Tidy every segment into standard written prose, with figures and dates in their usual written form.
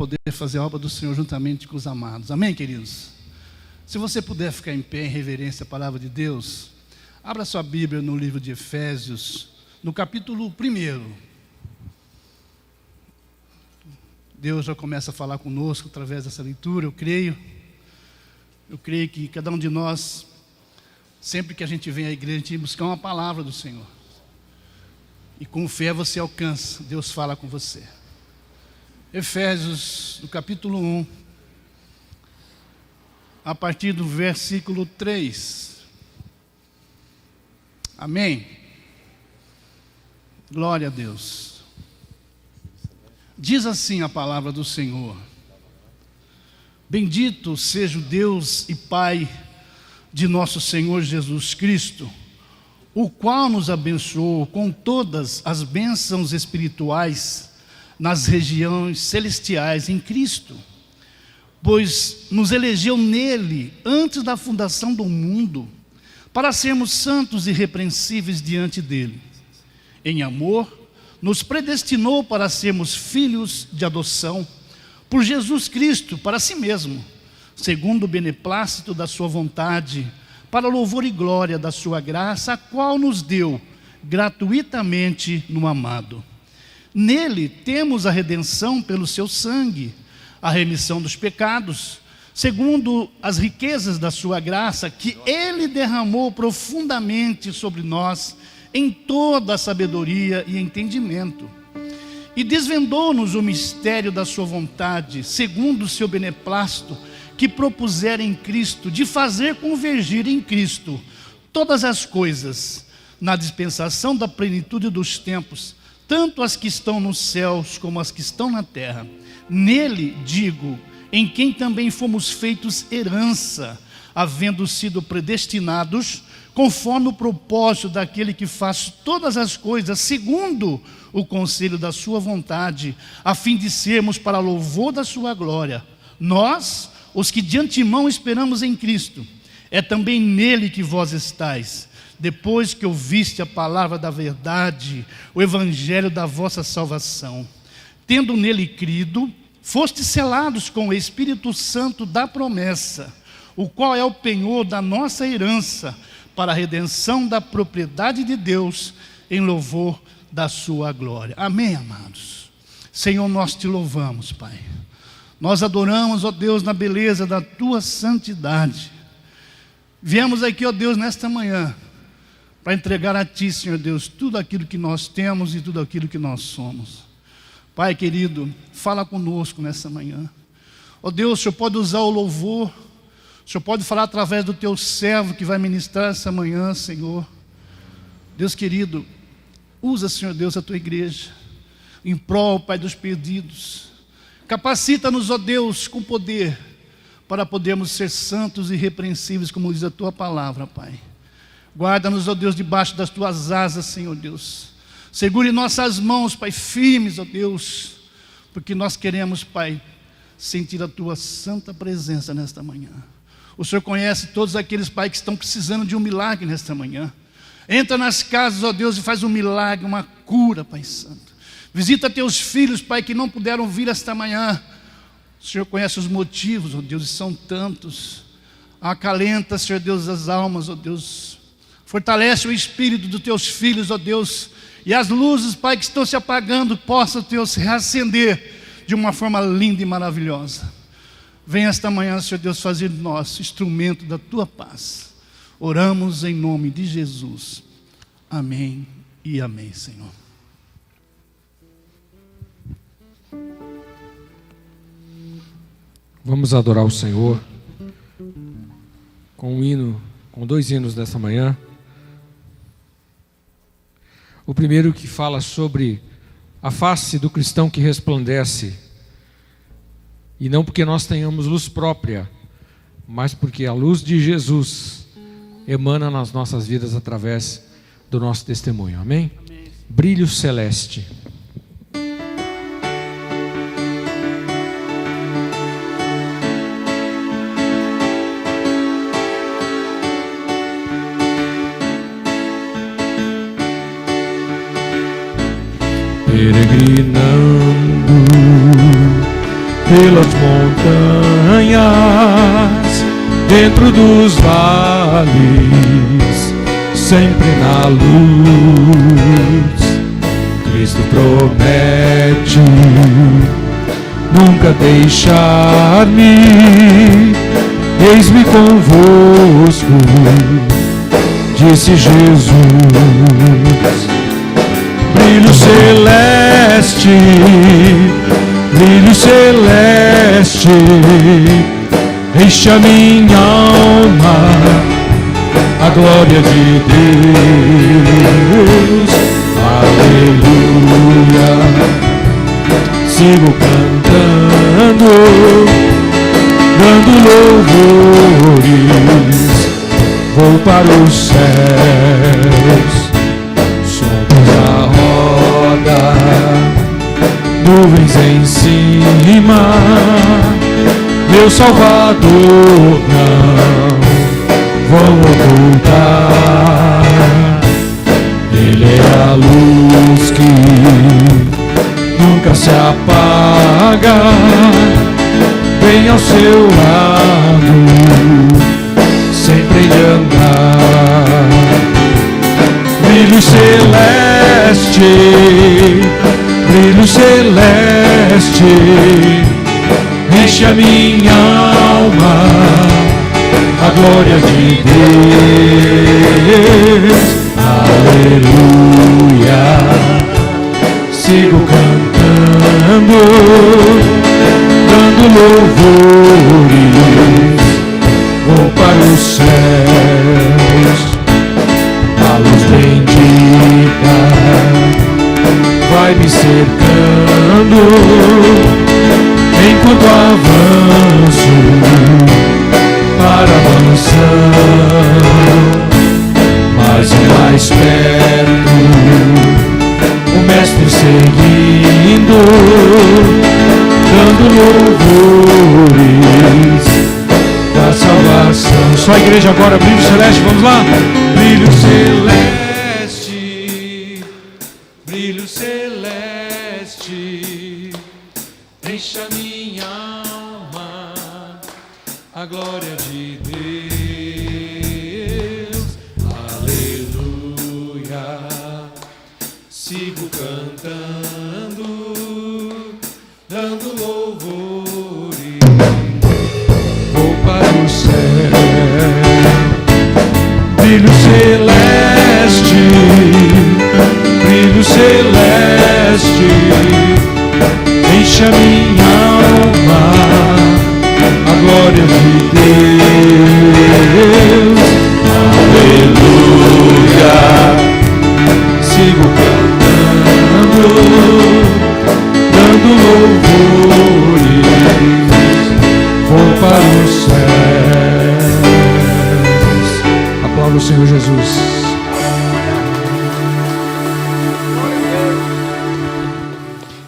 poder fazer a obra do Senhor juntamente com os amados. Amém, queridos? Se você puder ficar em pé em reverência à palavra de Deus, abra sua Bíblia no livro de Efésios, no capítulo 1. Deus já começa a falar conosco através dessa leitura, eu creio que cada um de nós, sempre que a gente vem à igreja, a gente tem que buscar uma palavra do Senhor. E com fé você alcança, Deus fala com você. Efésios, no capítulo 1, a partir do versículo 3. Amém? Glória a Deus. Diz assim a palavra do Senhor: Bendito seja o Deus e Pai de nosso Senhor Jesus Cristo, o qual nos abençoou com todas as bênçãos espirituais nas regiões celestiais em Cristo, pois nos elegeu nele antes da fundação do mundo, para sermos santos e irrepreensíveis diante dele. Em amor, nos predestinou para sermos filhos de adoção, por Jesus Cristo, para si mesmo, segundo o beneplácito da sua vontade, para louvor e glória da sua graça, a qual nos deu gratuitamente no amado. Nele temos a redenção pelo seu sangue, a remissão dos pecados, segundo as riquezas da sua graça, que ele derramou profundamente sobre nós, em toda a sabedoria e entendimento. E desvendou-nos o mistério da sua vontade, segundo o seu beneplácito, que propusera em Cristo, de fazer convergir em Cristo todas as coisas, na dispensação da plenitude dos tempos, tanto as que estão nos céus como as que estão na terra. Nele, digo, em quem também fomos feitos herança, havendo sido predestinados, conforme o propósito daquele que faz todas as coisas, segundo o conselho da sua vontade, a fim de sermos para louvor da sua glória. Nós, os que de antemão esperamos em Cristo, é também nele que vós estáis, depois que ouviste a palavra da verdade, o evangelho da vossa salvação. Tendo nele crido, fostes selados com o Espírito Santo da promessa, o qual é o penhor da nossa herança, para a redenção da propriedade de Deus, em louvor da sua glória. Amém, amados? Senhor, nós te louvamos, Pai. Nós adoramos, ó Deus, na beleza da tua santidade. Viemos aqui, ó Deus, nesta manhã, para entregar a ti, Senhor Deus, tudo aquilo que nós temos e tudo aquilo que nós somos. Pai querido, fala conosco nessa manhã. Ó Deus, o Senhor pode usar o louvor, o Senhor pode falar através do teu servo que vai ministrar essa manhã, Senhor. Deus querido, usa, Senhor Deus, a tua igreja, em prol, Pai, dos perdidos. Capacita-nos, ó Deus, com poder, para podermos ser santos e irrepreensíveis, como diz a tua palavra, Pai. Guarda-nos, ó Deus, debaixo das tuas asas, Senhor Deus. Segure nossas mãos, Pai, firmes, ó Deus, porque nós queremos, Pai, sentir a tua santa presença nesta manhã. O Senhor conhece todos aqueles, Pai, que estão precisando de um milagre nesta manhã. Entra nas casas, ó Deus, e faz um milagre, uma cura, Pai Santo. Visita teus filhos, Pai, que não puderam vir esta manhã. O Senhor conhece os motivos, ó Deus, e são tantos. Acalenta, Senhor Deus, as almas, ó Deus. Fortalece o espírito dos teus filhos, ó Deus. E as luzes, Pai, que estão se apagando, possam, Deus, se reacender de uma forma linda e maravilhosa. Venha esta manhã, Senhor Deus, fazer de nós instrumento da tua paz. Oramos em nome de Jesus. Amém e amém, Senhor. Vamos adorar o Senhor com um hino, com 2 hinos dessa manhã. O primeiro que fala sobre a face do cristão que resplandece, e não porque nós tenhamos luz própria, mas porque a luz de Jesus emana nas nossas vidas através do nosso testemunho. Amém? Amém. Brilho celeste. Peregrinando pelas montanhas, dentro dos vales, sempre na luz. Cristo promete nunca deixar-me. Eis-me convosco, disse Jesus. Brilho celeste, brilho celeste, enche a minha alma, a glória de Deus. Aleluia, sigo cantando, dando louvores, vou para os céus. Somos a roda, nuvens em cima, meu Salvador não vão ocultar. Ele é a luz que nunca se apaga, bem ao seu lado, sempre de andar. Brilho celeste, brilho celeste, enche a minha alma, a glória de Deus. Aleluia, sigo cantando, dando louvores, vou para os céus. A luz bendita vai me cercando, enquanto avanço para a mansão. Mais e mais perto, o Mestre seguindo, dando louvores da salvação. Só a igreja agora, brilho celeste, vamos lá? Brilho celeste, brilho celeste, enche a minha alma, a glória de Deus. Aleluia, sigo cantando, dando louvores, vou para o céu. Brilho celeste, brilho celeste, enche a minha alma, a glória de Deus. Aleluia, sigo cantando, dando louvores, vou para os céus. Aplauda o Senhor Jesus.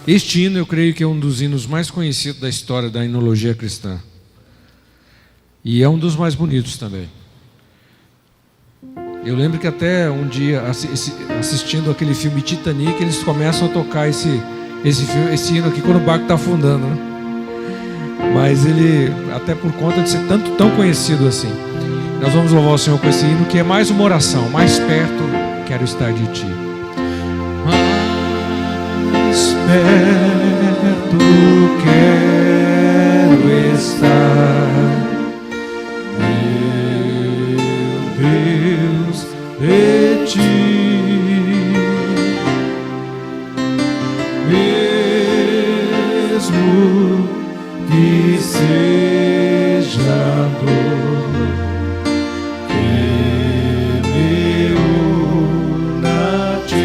Este hino eu creio que é um dos hinos mais conhecidos da história da hinologia cristã. E é um dos mais bonitos também. Eu lembro que até um dia, assistindo aquele filme Titanic, eles começam a tocar esse hino aqui quando o barco está afundando, né? Mas ele, até por conta de ser tão conhecido assim, nós vamos louvar o Senhor com esse hino, que é mais uma oração. Mais perto quero estar de Ti. Mais perto quero estar, Deus, de Ti, mesmo que seja dor que me una a Ti,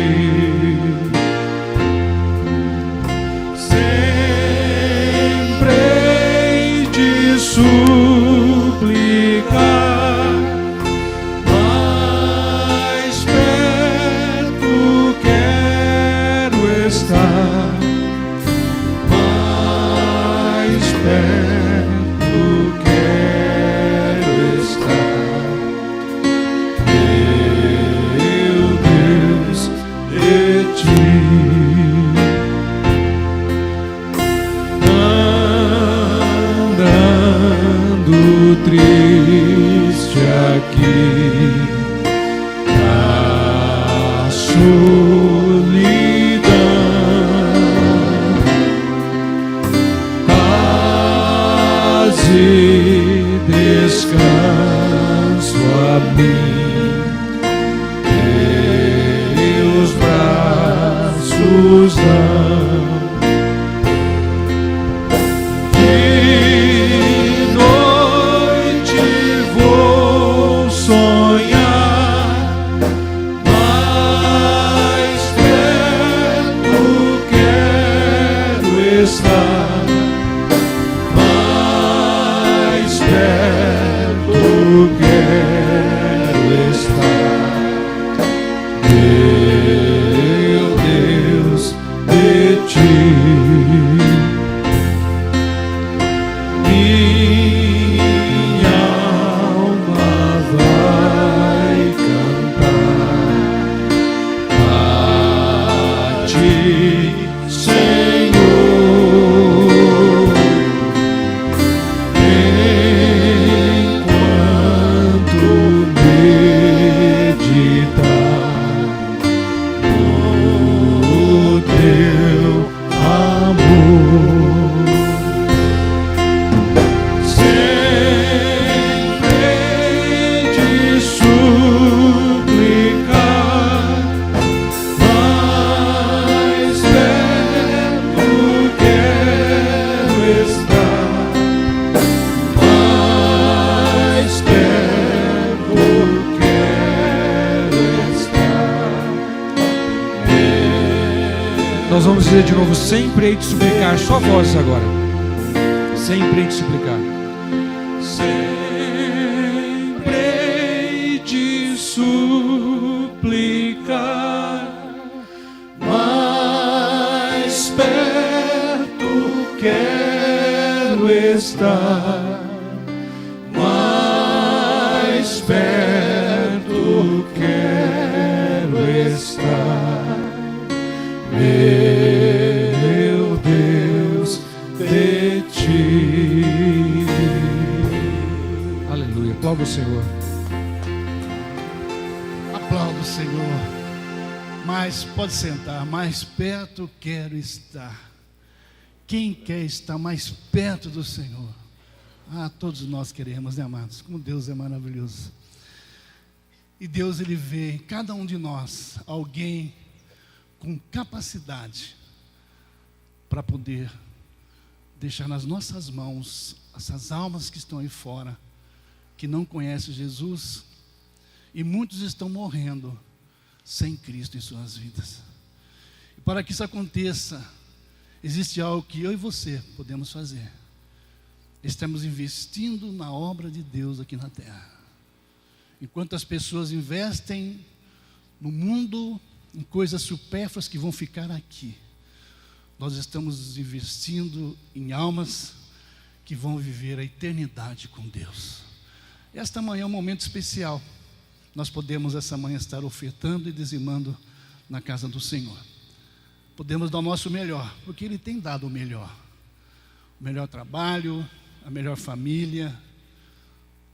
sempre hei de suplicar. Mais perto quero estar, meu Deus, de Ti. e descanso a mim. Teus braços dão. De noite vou sonhar, mais perto quero estar, mais perto quero estar, meu Deus, de ti. Minha alma vai cantar a ti, Senhor, enquanto meditar no teu amor. Nós vamos dizer de novo, sempre hei de suplicar, só vozes agora. Sempre hei de suplicar. Sempre hei de suplicar, mais perto quero estar, mais perto quero estar. Meu Deus, de ti. Aleluia, aplauda o Senhor. Aplauda o Senhor. Mas pode sentar, mais perto quero estar. Quem quer estar mais perto do Senhor? Ah, todos nós queremos, né, amados? Como Deus é maravilhoso. E Deus, Ele vê em cada um de nós alguém com capacidade para poder deixar nas nossas mãos essas almas que estão aí fora, que não conhecem Jesus, e muitos estão morrendo sem Cristo em suas vidas. E para que isso aconteça, existe algo que eu e você podemos fazer. Estamos investindo na obra de Deus aqui na terra. Enquanto as pessoas investem no mundo, em coisas supérfluas que vão ficar aqui, nós estamos investindo em almas que vão viver a eternidade com Deus. Esta manhã é um momento especial. Nós podemos essa manhã estar ofertando e dizimando na casa do Senhor. Podemos dar o nosso melhor, porque Ele tem dado o melhor trabalho, a melhor família,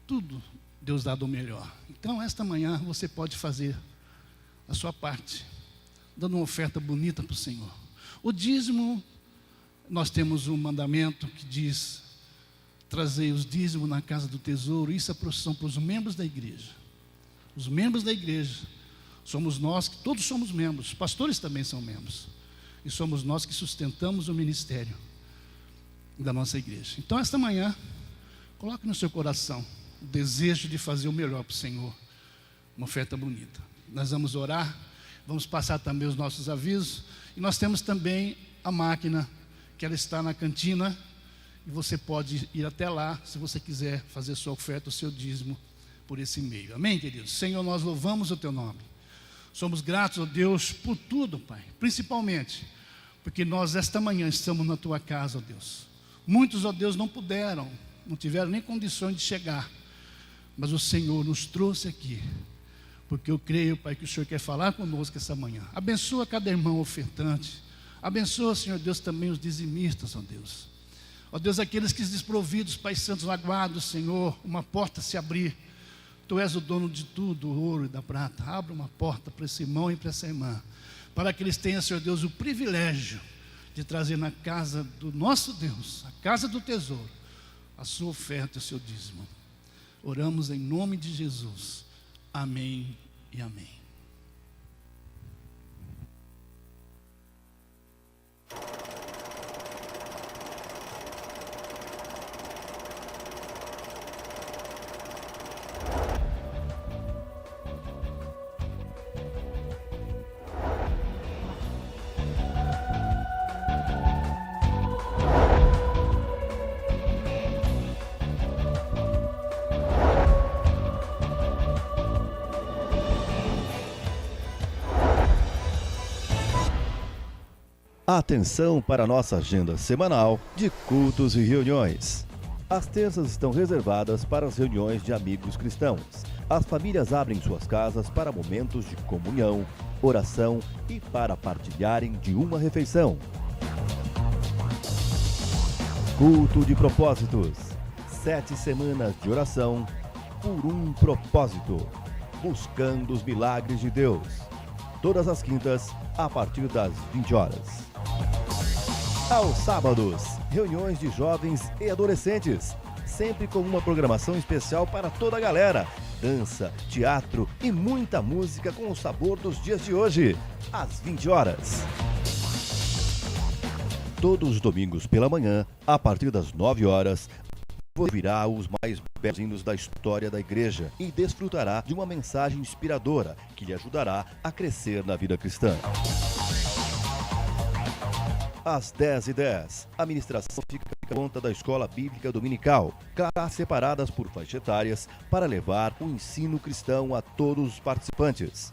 tudo Deus dá o melhor. Então esta manhã você pode fazer a sua parte, dando uma oferta bonita para o Senhor. O dízimo, nós temos um mandamento que diz: trazei os dízimos na casa do tesouro. Isso são para os membros da igreja. Os membros da igreja somos nós, que todos somos membros, os pastores também são membros, e somos nós que sustentamos o ministério da nossa igreja. Então esta manhã, coloque no seu coração o desejo de fazer o melhor para o Senhor, uma oferta bonita. Nós vamos orar, vamos passar também os nossos avisos, e nós temos também a máquina, que ela está na cantina, e você pode ir até lá, se você quiser fazer sua oferta, o seu dízimo, por esse meio. Amém, queridos? Senhor, nós louvamos o Teu nome. Somos gratos, ó Deus, por tudo, Pai, principalmente porque nós esta manhã estamos na Tua casa, ó Deus. Muitos, ó Deus, não puderam, não tiveram nem condições de chegar, mas o Senhor nos trouxe aqui, porque eu creio, Pai, que o Senhor quer falar conosco essa manhã. Abençoa cada irmão ofertante, abençoa, Senhor Deus, também os dizimistas, ó Deus. Ó Deus, aqueles que desprovidos, Pai Santo, aguardos, Senhor, uma porta se abrir. Tu és o dono de tudo, o ouro e da prata. Abre uma porta para esse irmão e para essa irmã, para que eles tenham, Senhor Deus, o privilégio de trazer na casa do nosso Deus, a casa do tesouro, a sua oferta e o seu dízimo. Oramos em nome de Jesus. Amém e amém. Atenção para a nossa agenda semanal de cultos e reuniões. As terças estão reservadas para as reuniões de amigos cristãos. As famílias abrem suas casas para momentos de comunhão, oração e para partilharem de uma refeição. Culto de propósitos. 7 semanas de oração por um propósito. Buscando os milagres de Deus. Todas as quintas, a partir das 20 horas. Aos sábados, reuniões de jovens e adolescentes, sempre com uma programação especial para toda a galera. Dança, teatro e muita música com o sabor dos dias de hoje, às 20 horas. Todos os domingos pela manhã, a partir das 9 horas, você ouvirá os mais belos hinos da história da igreja e desfrutará de uma mensagem inspiradora que lhe ajudará a crescer na vida cristã. Às 10h10, a ministração fica por conta da Escola Bíblica Dominical, classes separadas por faixas etárias para levar o ensino cristão a todos os participantes.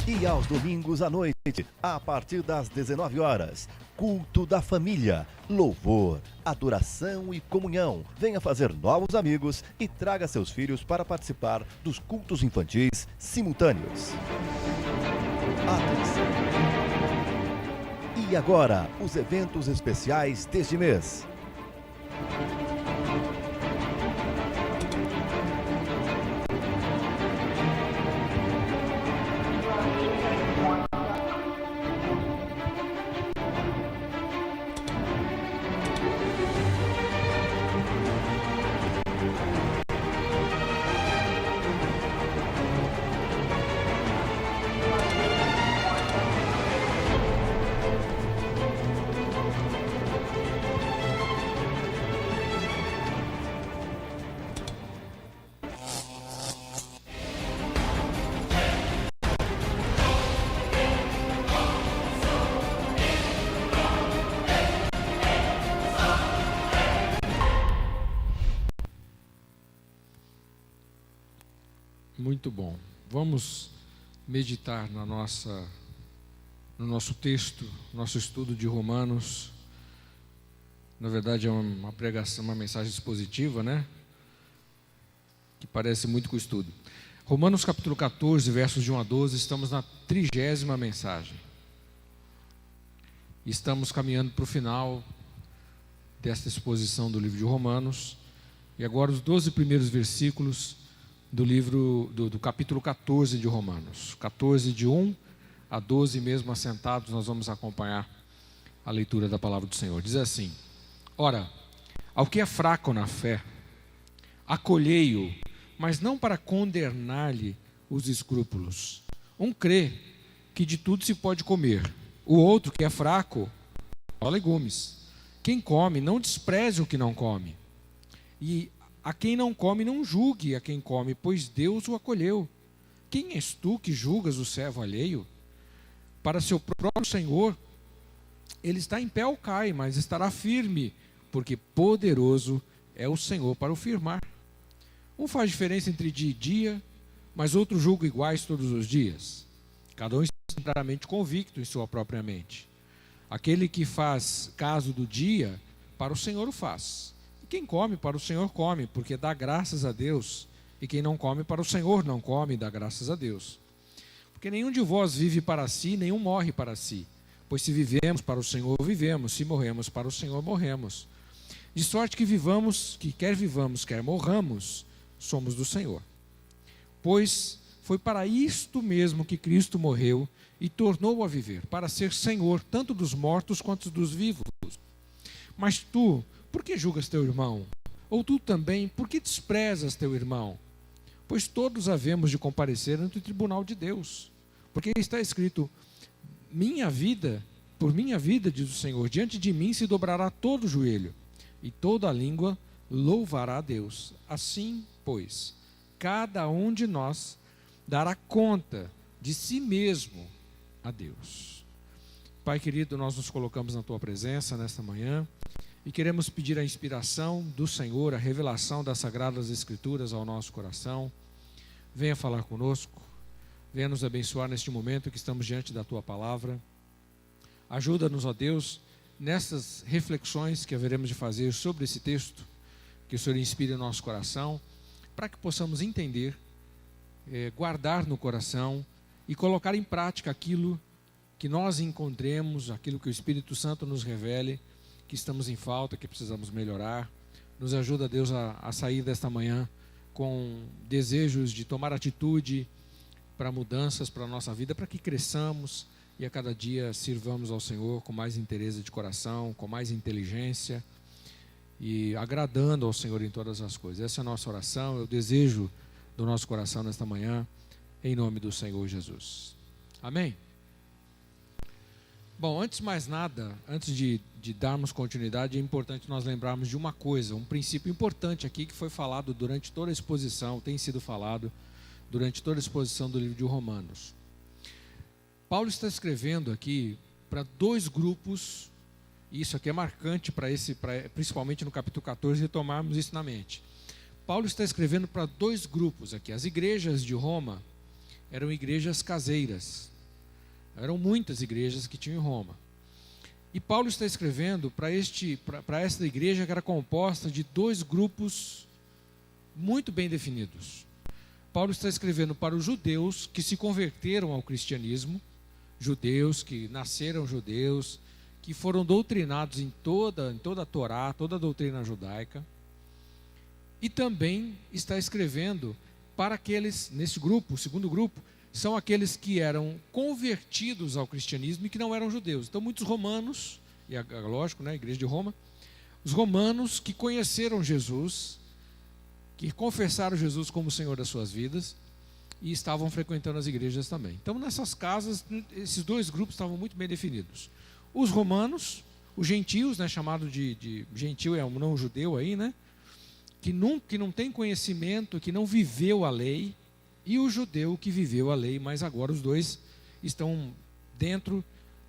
E aos domingos à noite, a partir das 19 horas, culto da família, louvor, adoração e comunhão. Venha fazer novos amigos e traga seus filhos para participar dos cultos infantis simultâneos. Atenção! E agora, os eventos especiais deste mês. Muito bom. Vamos meditar no nosso texto, nosso estudo de Romanos. Na verdade é uma pregação, uma mensagem expositiva, né? Que parece muito com o estudo. Romanos capítulo 14, versos de 1 a 12, estamos na 30ª mensagem. Estamos caminhando para o final desta exposição do livro de Romanos. E agora os 12 primeiros versículos do livro, do capítulo 14 de Romanos. 14 de 1 a 12, mesmo assentados, nós vamos acompanhar a leitura da palavra do Senhor. Diz assim: Ora, ao que é fraco na fé, acolhei-o, mas não para condenar-lhe os escrúpulos. Um crê que de tudo se pode comer, o outro, que é fraco, só legumes. Quem come, não despreze o que não come. E a quem não come, não julgue a quem come, pois Deus o acolheu. Quem és tu que julgas o servo alheio? Para seu próprio Senhor, ele está em pé ou cai, mas estará firme, porque poderoso é o Senhor para o firmar. Um faz diferença entre dia e dia, mas outro julga iguais todos os dias. Cada um está inteiramente convicto em sua própria mente. Aquele que faz caso do dia, para o Senhor o faz. E quem come, para o Senhor come, porque dá graças a Deus. E quem não come, para o Senhor não come e dá graças a Deus. Porque nenhum de vós vive para si, nenhum morre para si. Pois se vivemos, para o Senhor vivemos, se morremos, para o Senhor morremos. De sorte que vivamos, que quer vivamos, quer morramos, somos do Senhor. Pois foi para isto mesmo que Cristo morreu e tornou a viver, para ser Senhor tanto dos mortos quanto dos vivos. Mas tu, por que julgas teu irmão? Ou tu também, por que desprezas teu irmão? Pois todos havemos de comparecer ante o tribunal de Deus. Porque está escrito, por minha vida, diz o Senhor, diante de mim se dobrará todo o joelho, e toda a língua louvará a Deus. Assim, pois, cada um de nós dará conta de si mesmo a Deus. Pai querido, nós nos colocamos na Tua presença nesta manhã e queremos pedir a inspiração do Senhor, a revelação das Sagradas Escrituras ao nosso coração. Venha falar conosco, venha nos abençoar neste momento que estamos diante da Tua Palavra. Ajuda-nos, ó Deus, nessas reflexões que haveremos de fazer sobre esse texto, que o Senhor inspire o nosso coração, para que possamos entender, guardar no coração e colocar em prática aquilo que nós encontremos, aquilo que o Espírito Santo nos revele, que estamos em falta, que precisamos melhorar. Nos ajuda, Deus, a sair desta manhã com desejos de tomar atitude para mudanças para a nossa vida, para que cresçamos e a cada dia sirvamos ao Senhor com mais interesse de coração, com mais inteligência e agradando ao Senhor em todas as coisas. Essa é a nossa oração, é o desejo do nosso coração nesta manhã, em nome do Senhor Jesus. Amém? Bom, antes de mais nada, antes de darmos continuidade, é importante nós lembrarmos de uma coisa, um princípio importante aqui que foi falado durante toda a exposição, tem sido falado durante toda a exposição do livro de Romanos. Paulo está escrevendo aqui para dois grupos, e isso aqui é marcante principalmente no capítulo 14, retomarmos isso na mente. Paulo está escrevendo para dois grupos aqui. As igrejas de Roma eram igrejas caseiras. Eram muitas igrejas que tinham em Roma. E Paulo está escrevendo para esta igreja que era composta de dois grupos muito bem definidos. Paulo está escrevendo para os judeus que se converteram ao cristianismo, judeus que nasceram judeus, que foram doutrinados em toda a Torá, toda a doutrina judaica. E também está escrevendo para aqueles, nesse grupo, o segundo grupo, são aqueles que eram convertidos ao cristianismo e que não eram judeus. Então muitos romanos, e lógico, né, a igreja de Roma, os romanos que conheceram Jesus, que confessaram Jesus como Senhor das suas vidas e estavam frequentando as igrejas também. Então nessas casas, esses dois grupos estavam muito bem definidos. Os romanos, os gentios, né, chamado de gentil é um não judeu aí, né, que não tem conhecimento, que não viveu a lei, e o judeu que viveu a lei, mas agora os dois estão dentro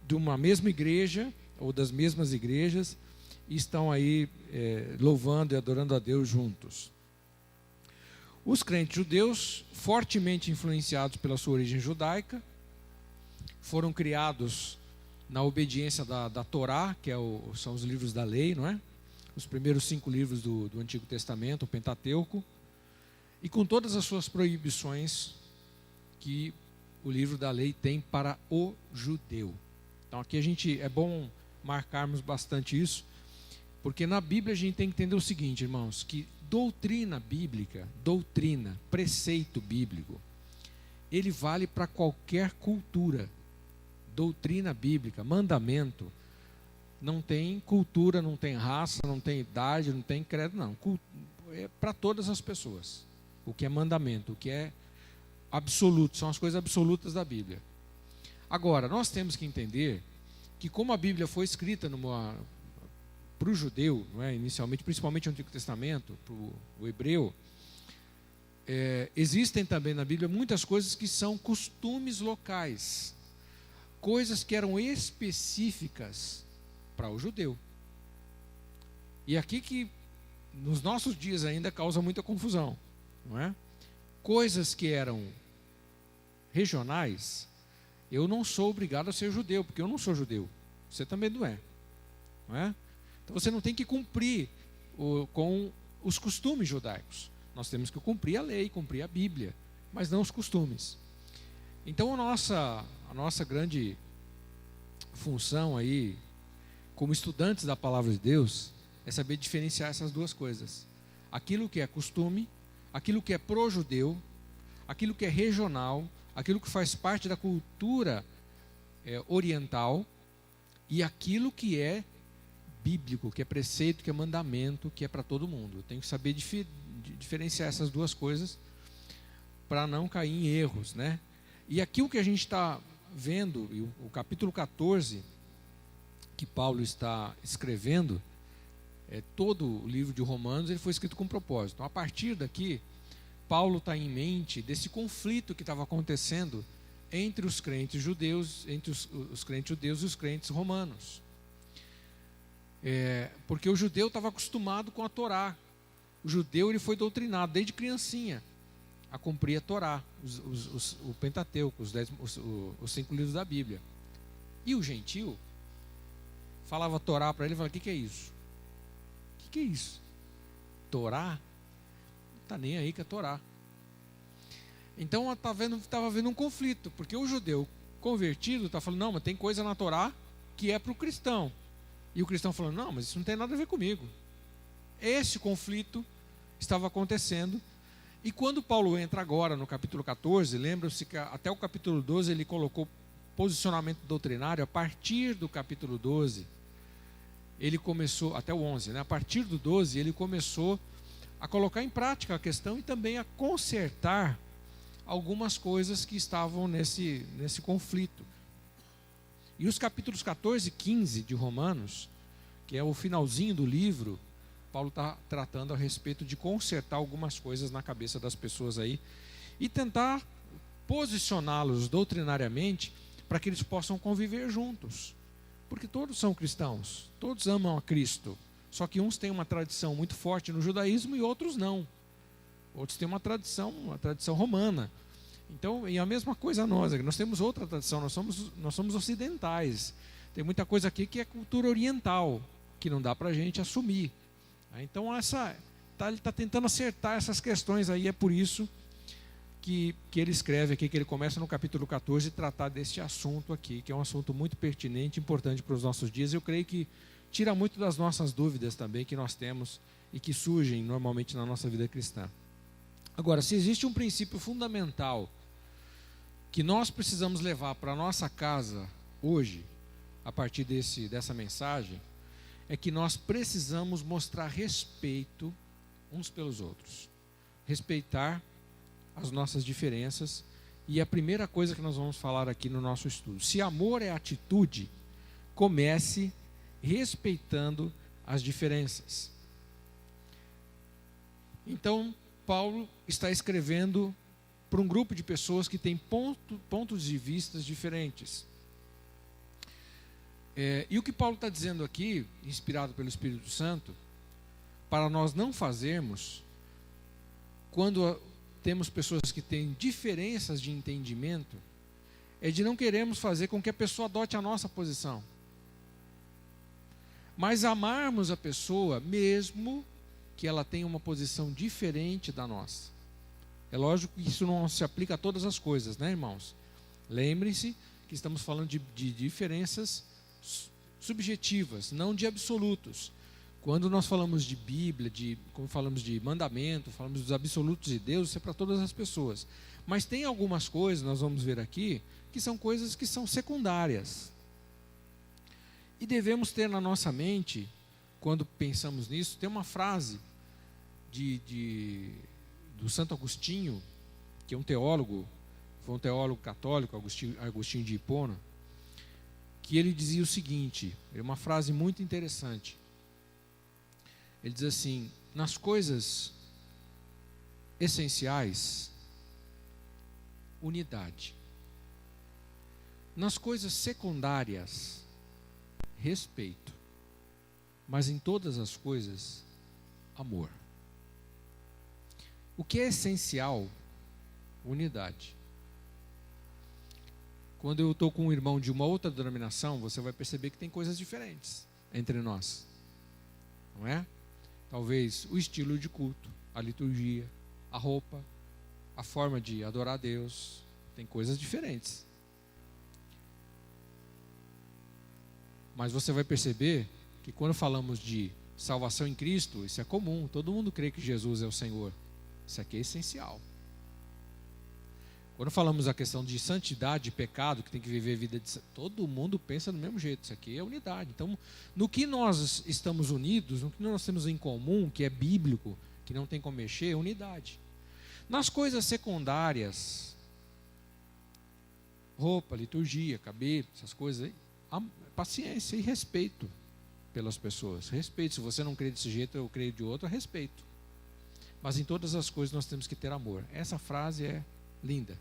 de uma mesma igreja, ou das mesmas igrejas, e estão aí louvando e adorando a Deus juntos. Os crentes judeus, fortemente influenciados pela sua origem judaica, foram criados na obediência da Torá, que são os livros da lei, não é? Os primeiros 5 livros do Antigo Testamento, o Pentateuco, e com todas as suas proibições que o livro da lei tem para o judeu. Então aqui é bom marcarmos bastante isso, porque na Bíblia a gente tem que entender o seguinte, irmãos, que doutrina bíblica, preceito bíblico, ele vale para qualquer cultura. Doutrina bíblica, mandamento, não tem cultura, não tem raça, não tem idade, não tem credo, não. É para todas as pessoas. O que é mandamento, o que é absoluto, são as coisas absolutas da Bíblia. Agora, nós temos que entender que como a Bíblia foi escrita para o judeu, não é? Inicialmente, principalmente no Antigo Testamento, para o hebreu, existem também na Bíblia muitas coisas que são costumes locais, coisas que eram específicas para o judeu. E aqui que nos nossos dias ainda causa muita confusão, não é? Coisas que eram regionais, eu não sou obrigado a ser judeu, porque eu não sou judeu, você também não é? Então você não tem que cumprir com os costumes judaicos, nós temos que cumprir a lei, cumprir a Bíblia, mas não os costumes. Então a nossa grande função aí, como estudantes da palavra de Deus, é saber diferenciar essas duas coisas. Aquilo que é costume, aquilo que é pro-judeu, aquilo que é regional, aquilo que faz parte da cultura oriental, e aquilo que é bíblico, que é preceito, que é mandamento, que é para todo mundo. Eu tenho que saber diferenciar essas duas coisas para não cair em erros, né? E aqui o que a gente está vendo, o capítulo 14, que Paulo está escrevendo, todo o livro de Romanos, ele foi escrito com propósito. Então, a partir daqui, Paulo está em mente desse conflito que estava acontecendo entre os crentes judeus, entre os crentes judeus e os crentes romanos. Porque o judeu estava acostumado com a Torá. O judeu ele foi doutrinado desde criancinha a cumprir a Torá, o Pentateuco, os 5 livros da Bíblia. E o gentil falava Torá para ele e falava: o que é isso? O que é isso? Torá? Não está nem aí com a Torá. Então estava vendo um conflito, porque o judeu convertido está falando: não, mas tem coisa na Torá que é para o cristão. E o cristão falando: não, mas isso não tem nada a ver comigo. Esse conflito estava acontecendo. E quando Paulo entra agora no capítulo 14, lembra-se que até o capítulo 12 ele colocou posicionamento doutrinário. A partir do capítulo 12, ele começou, até o 11, né? A partir do 12 ele começou a colocar em prática a questão e também a consertar algumas coisas que estavam nesse conflito. E os capítulos 14 e 15 de Romanos, que é o finalzinho do livro, Paulo está tratando a respeito de consertar algumas coisas na cabeça das pessoas aí e tentar posicioná-los doutrinariamente para que eles possam conviver juntos. Porque todos são cristãos, todos amam a Cristo, só que uns têm uma tradição muito forte no judaísmo e outros não. Outros têm uma tradição romana. Então, e a mesma coisa nós temos outra tradição, nós somos ocidentais. Tem muita coisa aqui que é cultura oriental, que não dá para a gente assumir. Então ele está tentando acertar essas questões aí, é por isso que ele escreve aqui, que ele começa no capítulo 14 tratar desse assunto aqui, que é um assunto muito pertinente, importante para os nossos dias. Eu creio que tira muito das nossas dúvidas também que nós temos e que surgem normalmente na nossa vida cristã. Agora, se existe um princípio fundamental que nós precisamos levar para a nossa casa hoje, a partir dessa mensagem, é que nós precisamos mostrar respeito uns pelos outros. Respeitar as nossas diferenças. E a primeira coisa que nós vamos falar aqui no nosso estudo: se amor é atitude, comece respeitando as diferenças. Então, Paulo está escrevendo para um grupo de pessoas que têm pontos de vista diferentes. E o que Paulo está dizendo aqui, inspirado pelo Espírito Santo, para nós não fazermos, quando temos pessoas que têm diferenças de entendimento, é de não queremos fazer com que a pessoa adote a nossa posição, mas amarmos a pessoa mesmo que ela tenha uma posição diferente da nossa. É lógico que isso não se aplica a todas as coisas, né, irmãos? Lembrem-se que estamos falando de diferenças subjetivas, não de absolutos. Quando nós falamos de Bíblia, quando falamos de mandamento, falamos dos absolutos de Deus, isso é para todas as pessoas. Mas tem algumas coisas, nós vamos ver aqui, que são coisas que são secundárias. E devemos ter na nossa mente, quando pensamos nisso, tem uma frase do Santo Agostinho, que é um teólogo, foi um teólogo católico, Agostinho de Hipona, que ele dizia o seguinte, é uma frase muito interessante. Ele diz assim: nas coisas essenciais, unidade. Nas coisas secundárias, respeito. Mas em todas as coisas, amor. O que é essencial? Unidade. Quando eu estou com um irmão de uma outra denominação, você vai perceber que tem coisas diferentes entre nós, não é? Talvez o estilo de culto, a liturgia, a roupa, a forma de adorar a Deus, tem coisas diferentes. Mas você vai perceber que quando falamos de salvação em Cristo, isso é comum, todo mundo crê que Jesus é o Senhor. Isso aqui é essencial. Quando falamos a questão de santidade e pecado, que tem que viver a vida de... Todo mundo pensa do mesmo jeito, isso aqui é unidade. Então, no que nós estamos unidos, no que nós temos em comum, que é bíblico, que não tem como mexer, é unidade. Nas coisas secundárias, roupa, liturgia, cabelo, essas coisas aí, paciência e respeito pelas pessoas. Respeito, se você não crê desse jeito, eu creio de outro, respeito. Mas em todas as coisas nós temos que ter amor. Essa frase é linda,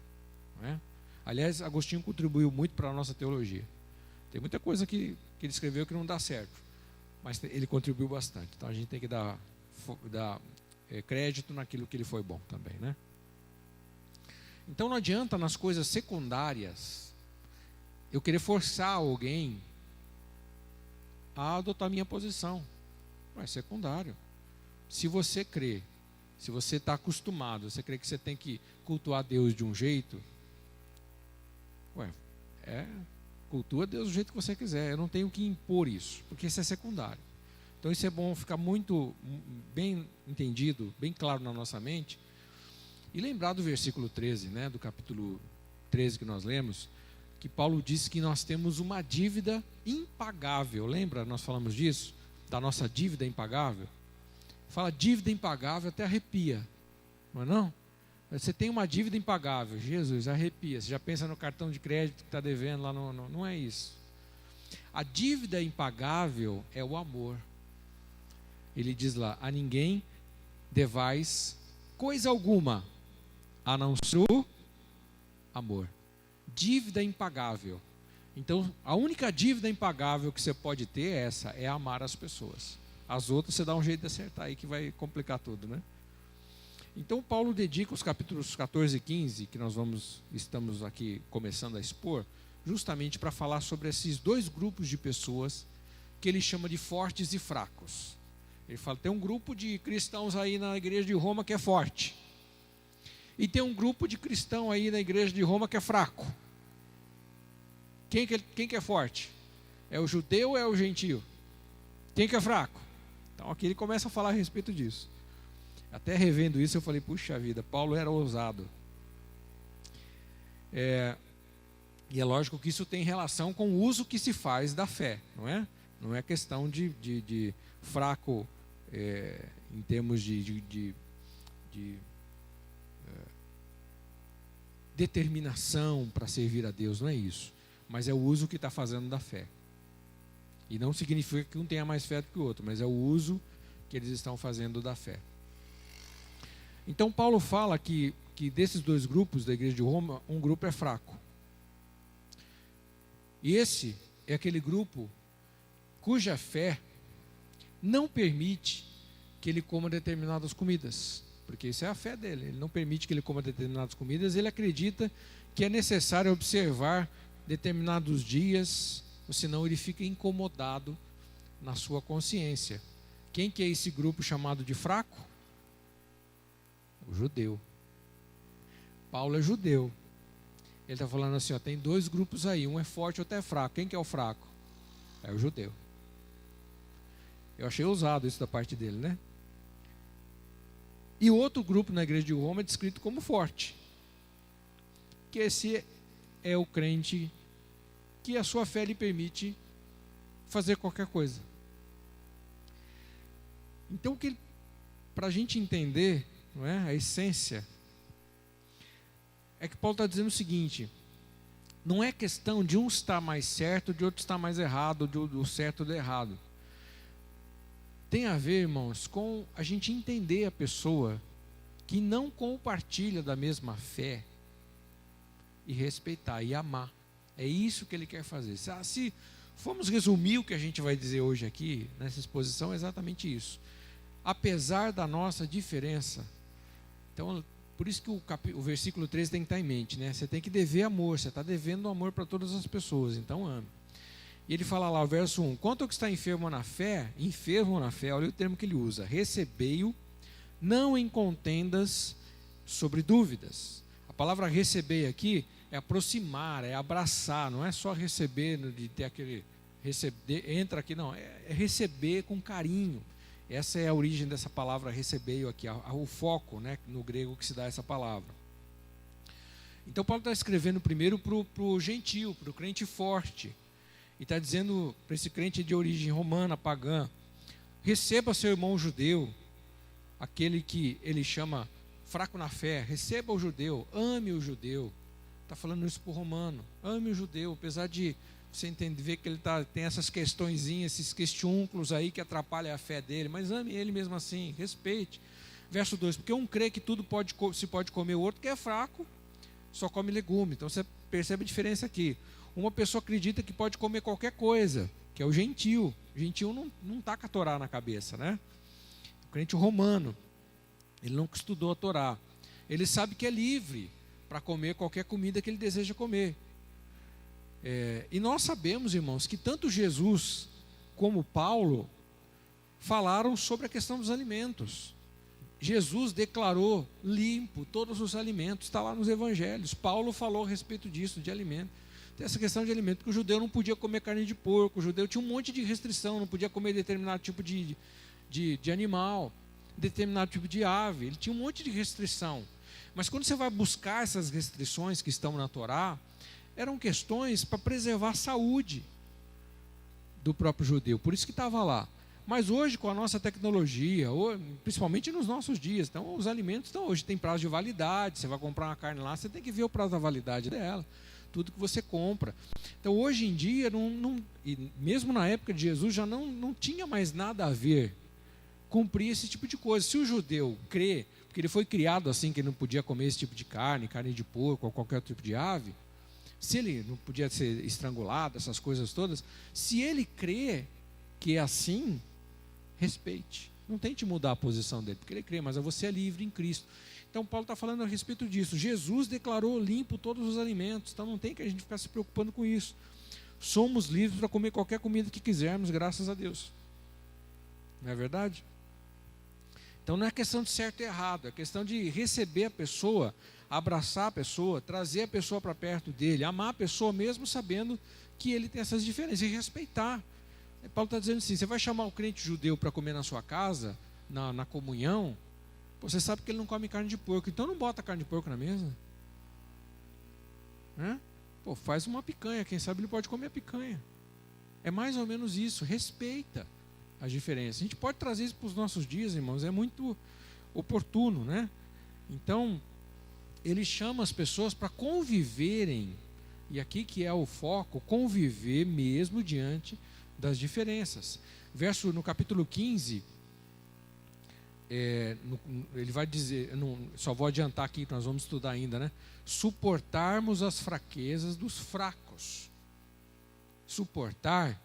não é? Aliás, Agostinho contribuiu muito para a nossa teologia. Tem muita coisa que ele escreveu que não dá certo, mas ele contribuiu bastante. Então a gente tem que dar crédito naquilo que ele foi bom também, né? Então não adianta nas coisas secundárias eu querer forçar alguém a adotar minha posição. É secundário. Se você crê, se você está acostumado, você crê que você tem que cultuar Deus de um jeito, cultua Deus do jeito que você quiser. Eu não tenho que impor isso, porque isso é secundário. Então isso é bom ficar muito bem entendido, bem claro na nossa mente. E lembrar do versículo 13, né, do capítulo 13 que nós lemos, que Paulo disse que nós temos uma dívida impagável. Lembra? Nós falamos disso, da nossa dívida impagável. Fala dívida impagável, até arrepia, não é não? Você tem uma dívida impagável, Jesus, arrepia. Você já pensa no cartão de crédito que está devendo lá, não é isso. A dívida impagável é o amor. Ele diz lá, a ninguém devais coisa alguma, a não ser o amor. Dívida impagável. Então, a única dívida impagável que você pode ter é essa, é amar as pessoas. As outras você dá um jeito de acertar aí que vai complicar tudo, né? Então Paulo dedica os capítulos 14 e 15, que estamos aqui começando a expor, justamente para falar sobre esses dois grupos de pessoas que ele chama de fortes e fracos. Ele fala, tem um grupo de cristãos aí na igreja de Roma que é forte. E tem um grupo de cristão aí na igreja de Roma que é fraco. Quem que é forte? É o judeu ou é o gentio? Quem que é fraco? Então aqui ele começa a falar a respeito disso. Até revendo isso eu falei, puxa vida, Paulo era ousado. E é lógico que isso tem relação com o uso que se faz da fé, não é? Não é questão de fraco em termos de determinação para servir a Deus, não é isso. Mas é o uso que está fazendo da fé. E não significa que um tenha mais fé do que o outro, mas é o uso que eles estão fazendo da fé. Então Paulo fala que desses dois grupos da igreja de Roma, um grupo é fraco. E esse é aquele grupo cuja fé não permite que ele coma determinadas comidas. Porque isso é a fé dele. Ele não permite que ele coma determinadas comidas. Ele acredita que é necessário observar determinados dias, ou senão ele fica incomodado na sua consciência. Quem que é esse grupo chamado de fraco? O judeu. Paulo é judeu. Ele está falando assim, ó, tem dois grupos aí, um é forte, outro é fraco. Quem que é o fraco? É o judeu. Eu achei ousado isso da parte dele, né? E outro grupo na igreja de Roma é descrito como forte. Que esse é o crente que a sua fé lhe permite fazer qualquer coisa. Então, para a gente entender, não é, a essência, é que Paulo está dizendo o seguinte: não é questão de um estar mais certo, de outro estar mais errado, do certo ou do errado. Tem a ver, irmãos, com a gente entender a pessoa que não compartilha da mesma fé e respeitar e amar. É isso que ele quer fazer. Se formos resumir o que a gente vai dizer hoje aqui, nessa exposição, é exatamente isso. Apesar da nossa diferença, então, por isso que o versículo 13 tem que estar em mente, né? Você tem que dever amor, você está devendo amor para todas as pessoas, então ame. E ele fala lá, o verso 1, quanto ao que está enfermo na fé, olha o termo que ele usa, recebei-o, não em contendas sobre dúvidas. A palavra receber aqui é aproximar, é abraçar, não é só receber, de ter aquele, receber, entra aqui, não, é receber com carinho. Essa é a origem dessa palavra receber aqui, o foco, né, no grego que se dá essa palavra. Então Paulo está escrevendo primeiro para o gentio, para o crente forte. E está dizendo para esse crente de origem romana, pagã: receba seu irmão judeu, aquele que ele chama fraco na fé, receba o judeu, ame o judeu. Está falando isso para o romano, ame o judeu, apesar de você entender, ver que ele tem essas questõezinhas, esses questiúnculos aí que atrapalham a fé dele, mas ame ele mesmo assim, respeite. Verso 2, porque um crê que tudo se pode comer, o outro que é fraco só come legume. Então você percebe a diferença aqui. Uma pessoa acredita que pode comer qualquer coisa, que é o gentio. O gentio não está com a Torá na cabeça, né? O crente romano, ele nunca estudou a Torá. Ele sabe que é livre para comer qualquer comida que ele deseja comer. E nós sabemos, irmãos, que tanto Jesus como Paulo falaram sobre a questão dos alimentos. Jesus declarou limpo todos os alimentos, está lá nos evangelhos. Paulo falou a respeito disso, de alimento. Tem essa questão de alimento, que o judeu não podia comer carne de porco, o judeu tinha um monte de restrição, não podia comer determinado tipo de animal, determinado tipo de ave, ele tinha um monte de restrição. Mas quando você vai buscar essas restrições que estão na Torá, eram questões para preservar a saúde do próprio judeu, por isso que estava lá. Mas hoje, com a nossa tecnologia, principalmente nos nossos dias, então os alimentos hoje têm prazo de validade. Você vai comprar uma carne lá, você tem que ver o prazo da validade dela, tudo que você compra. Então hoje em dia, e mesmo na época de Jesus, já não tinha mais nada a ver cumprir esse tipo de coisa. Se o judeu crê, porque ele foi criado assim, que ele não podia comer esse tipo de carne de porco ou qualquer tipo de ave, se ele não podia ser estrangulado, essas coisas todas, se ele crê que é assim, respeite. Não tente mudar a posição dele, porque ele crê, mas você é livre em Cristo. Então Paulo está falando a respeito disso. Jesus declarou limpo todos os alimentos, então não tem que a gente ficar se preocupando com isso. Somos livres para comer qualquer comida que quisermos, graças a Deus. Não é verdade? Então não é questão de certo e errado, é questão de receber a pessoa, abraçar a pessoa, trazer a pessoa para perto dele, amar a pessoa mesmo sabendo que ele tem essas diferenças e respeitar. Paulo está dizendo assim: você vai chamar o crente judeu para comer na sua casa, na comunhão, você sabe que ele não come carne de porco, então não bota carne de porco na mesa, né? Faz uma picanha, quem sabe ele pode comer a picanha. É mais ou menos isso, respeita as diferenças. A gente pode trazer isso para os nossos dias, irmãos, é muito oportuno, né? Então ele chama as pessoas para conviverem, e aqui que é o foco, conviver mesmo diante das diferenças. No capítulo 15, ele vai dizer, só vou adiantar aqui, nós vamos estudar ainda, né? Suportarmos as fraquezas dos fracos. Suportar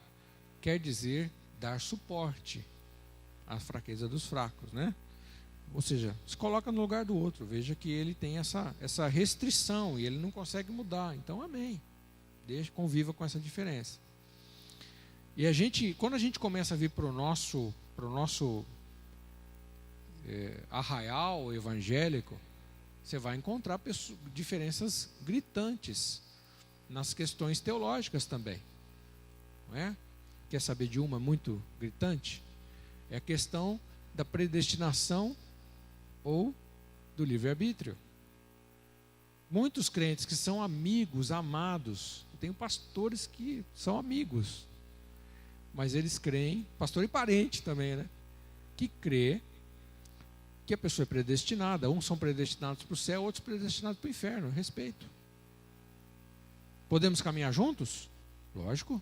quer dizer dar suporte à fraqueza dos fracos, né? Ou seja, se coloca no lugar do outro, veja que ele tem essa restrição e ele não consegue mudar, então amém, conviva com essa diferença. E quando a gente começa a vir para o nosso arraial evangélico, você vai encontrar diferenças gritantes nas questões teológicas também, não é? Quer saber de uma muito gritante? É a questão da predestinação ou do livre-arbítrio. Muitos crentes que são amigos, amados, eu tenho pastores que são amigos, mas eles creem, pastor e parente também, né? Que crê que a pessoa é predestinada. Uns são predestinados para o céu, outros predestinados para o inferno. Respeito. Podemos caminhar juntos? Lógico,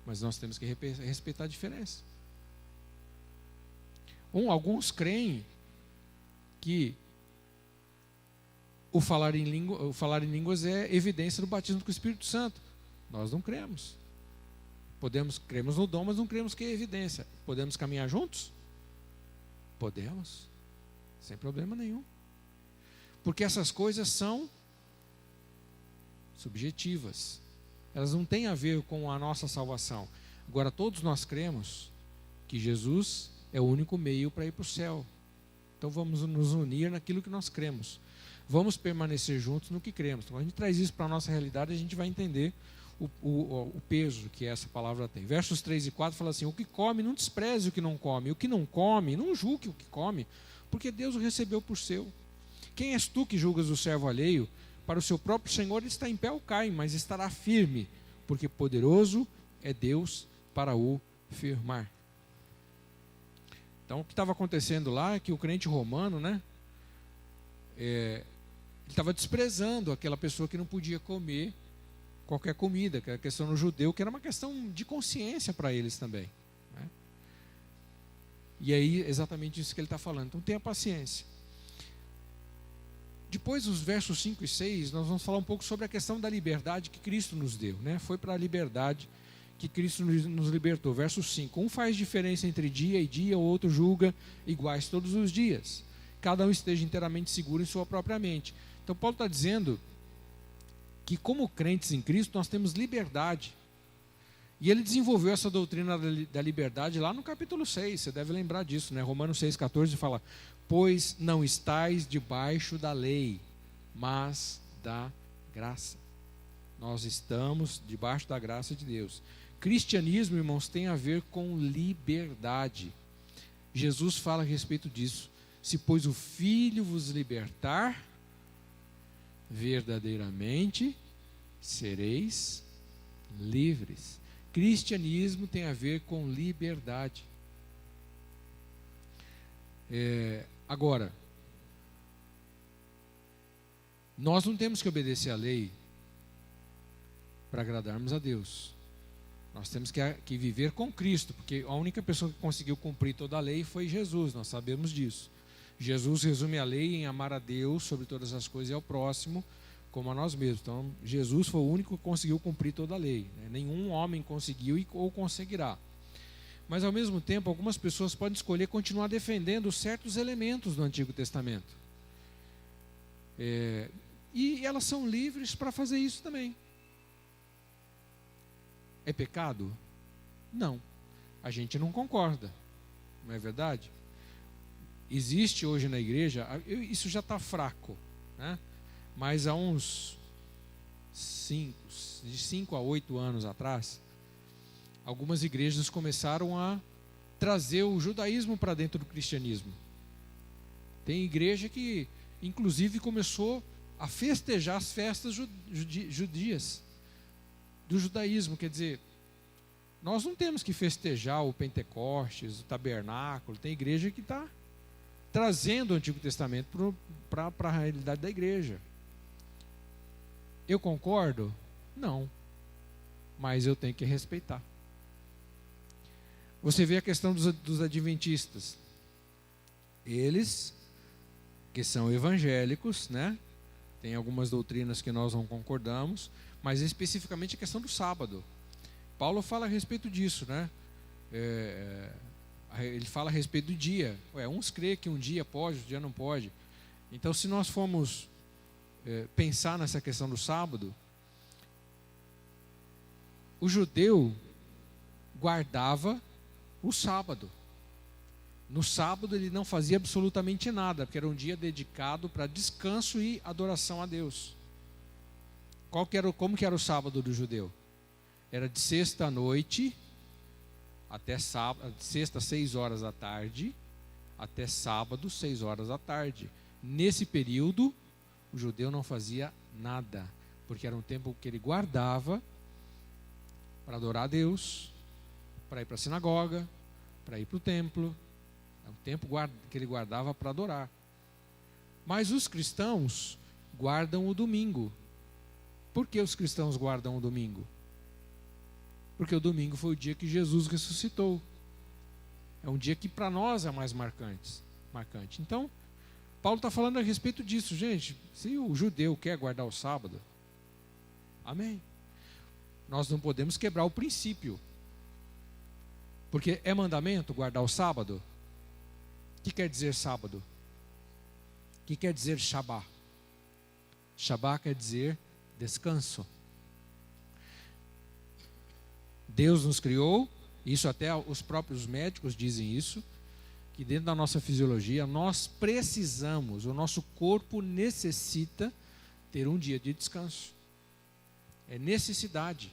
mas nós temos que respeitar a diferença. Alguns creem que o falar em línguas é evidência do batismo com o Espírito Santo. Nós não cremos. Cremos no dom, mas não cremos que é evidência. Podemos caminhar juntos? Podemos, sem problema nenhum. Porque essas coisas são subjetivas. Elas não têm a ver com a nossa salvação. Agora, todos nós cremos que Jesus é o único meio para ir para o céu. Então vamos nos unir naquilo que nós cremos. Vamos permanecer juntos no que cremos. Então, quando a gente traz isso para a nossa realidade, a gente vai entender o peso que essa palavra tem. Versos 3 e 4 fala assim: o que come, não despreze o que não come. O que não come, não julgue o que come, porque Deus o recebeu por seu. Quem és tu que julgas o servo alheio, para o seu próprio Senhor, ele está em pé ou cai, mas estará firme, porque poderoso é Deus para o firmar. Então, o que estava acontecendo lá é que o crente romano, né, ele estava desprezando aquela pessoa que não podia comer qualquer comida, que era a questão no judeu, que era uma questão de consciência para eles também, né? E aí, exatamente isso que ele está falando. Então, tenha paciência. Depois, os versos 5 e 6, nós vamos falar um pouco sobre a questão da liberdade que Cristo nos deu, né? Foi para a liberdade que Cristo nos libertou. Verso 5: um faz diferença entre dia e dia, o outro julga iguais todos os dias. Cada um esteja inteiramente seguro em sua própria mente. Então, Paulo está dizendo que, como crentes em Cristo, nós temos liberdade. E ele desenvolveu essa doutrina da liberdade lá no capítulo 6, você deve lembrar disso, né? Romanos 6,14 fala: pois não estáis debaixo da lei, mas da graça. Nós estamos debaixo da graça de Deus. Cristianismo, irmãos, tem a ver com liberdade. Jesus fala a respeito disso. Se, pois, o Filho vos libertar, verdadeiramente sereis livres. Cristianismo tem a ver com liberdade. Agora, nós não temos que obedecer à lei para agradarmos a Deus. Nós temos que viver com Cristo, porque a única pessoa que conseguiu cumprir toda a lei foi Jesus, nós sabemos disso. Jesus resume a lei em amar a Deus sobre todas as coisas e ao próximo como a nós mesmos. Então, Jesus foi o único que conseguiu cumprir toda a lei, né? Nenhum homem conseguiu ou conseguirá. Mas, ao mesmo tempo, algumas pessoas podem escolher continuar defendendo certos elementos do Antigo Testamento. E elas são livres para fazer isso também. É pecado? Não. A gente não concorda, não é verdade? Existe hoje na igreja, isso já está fraco, né? Mas há uns 5 a 8 anos atrás, algumas igrejas começaram a trazer o judaísmo para dentro do cristianismo. Tem igreja que, inclusive, começou a festejar as festas judias do judaísmo. Quer dizer, nós não temos que festejar o Pentecostes, o tabernáculo. Tem igreja que está trazendo o Antigo Testamento para a realidade da igreja. Eu concordo? Não. Mas eu tenho que respeitar. Você vê a questão dos adventistas. Eles, que são evangélicos, né? Tem algumas doutrinas que nós não concordamos, mas especificamente a questão do sábado. Paulo fala a respeito disso, né? Ele fala a respeito do dia. Uns creem que um dia pode, outro dia não pode. Então, se nós formos pensar nessa questão do sábado, o judeu guardava o sábado. No sábado ele não fazia absolutamente nada, porque era um dia dedicado para descanso e adoração a Deus. Como que era o sábado do judeu? Era de sexta à noite até sábado, de sexta 6 horas da tarde até sábado 6 horas da tarde. Nesse período o judeu não fazia nada, porque era um tempo que ele guardava para adorar a Deus, para ir para a sinagoga, para ir para o templo. É um tempo que ele guardava para adorar. Mas os cristãos guardam o domingo. Por que os cristãos guardam o domingo? Porque o domingo foi o dia que Jesus ressuscitou. É um dia que para nós é mais marcante. Então, Paulo está falando a respeito disso, gente. Se o judeu quer guardar o sábado, amém. Nós não podemos quebrar o princípio. Porque é mandamento guardar o sábado? O que quer dizer sábado? O que quer dizer Shabá? Shabá quer dizer descanso. Deus nos criou, isso até os próprios médicos dizem isso, que dentro da nossa fisiologia nós precisamos, o nosso corpo necessita ter um dia de descanso. É necessidade.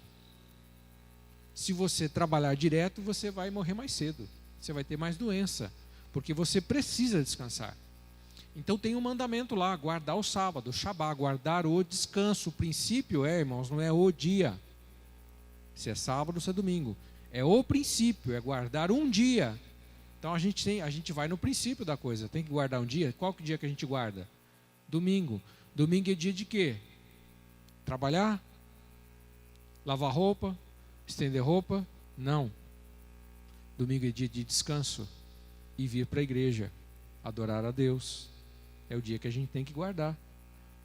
Se você trabalhar direto, você vai morrer mais cedo. Você vai ter mais doença, porque você precisa descansar. Então tem um mandamento lá, guardar o sábado, o Shabá, guardar o descanso. O princípio irmãos, não é o dia. Se é sábado, se é domingo. É o princípio, é guardar um dia. Então a gente vai no princípio da coisa. Tem que guardar um dia. Qual que é o dia que a gente guarda? Domingo. Domingo é dia de quê? Trabalhar? Lavar roupa? Estender roupa? Não. Domingo é dia de descanso e vir para a igreja, adorar a Deus. É o dia que a gente tem que guardar,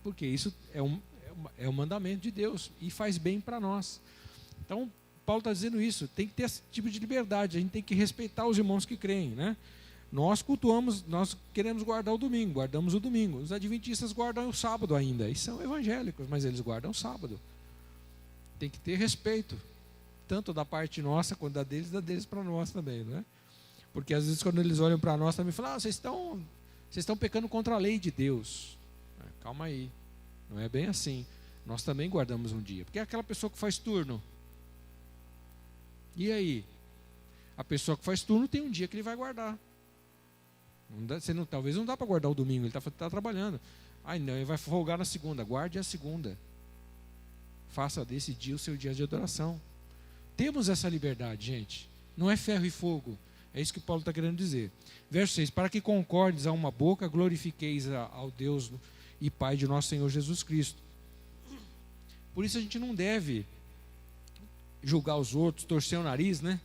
porque isso é um mandamento de Deus e faz bem para nós. Então Paulo está dizendo isso, tem que ter esse tipo de liberdade, a gente tem que respeitar os irmãos que creem, né? Nós cultuamos, nós queremos guardar o domingo, guardamos o domingo. Os adventistas guardam o sábado ainda, e são evangélicos, mas eles guardam o sábado. Tem que ter respeito, tanto da parte nossa quanto da deles para nós também, né? Porque às vezes quando eles olham para nós também falam, vocês estão pecando contra a lei de Deus. Calma aí, não é bem assim. Nós também guardamos um dia, porque é aquela pessoa que faz turno. E aí? A pessoa que faz turno tem um dia que ele vai guardar. Talvez não dá para guardar o domingo, ele está trabalhando. Não, ele vai folgar na segunda, guarde a segunda. Faça desse dia o seu dia de adoração. Temos essa liberdade, gente. Não é ferro e fogo. É isso que Paulo está querendo dizer. Verso 6. Para que concordes a uma boca, glorifiqueis ao Deus e Pai de nosso Senhor Jesus Cristo. Por isso a gente não deve julgar os outros, torcer o nariz, né?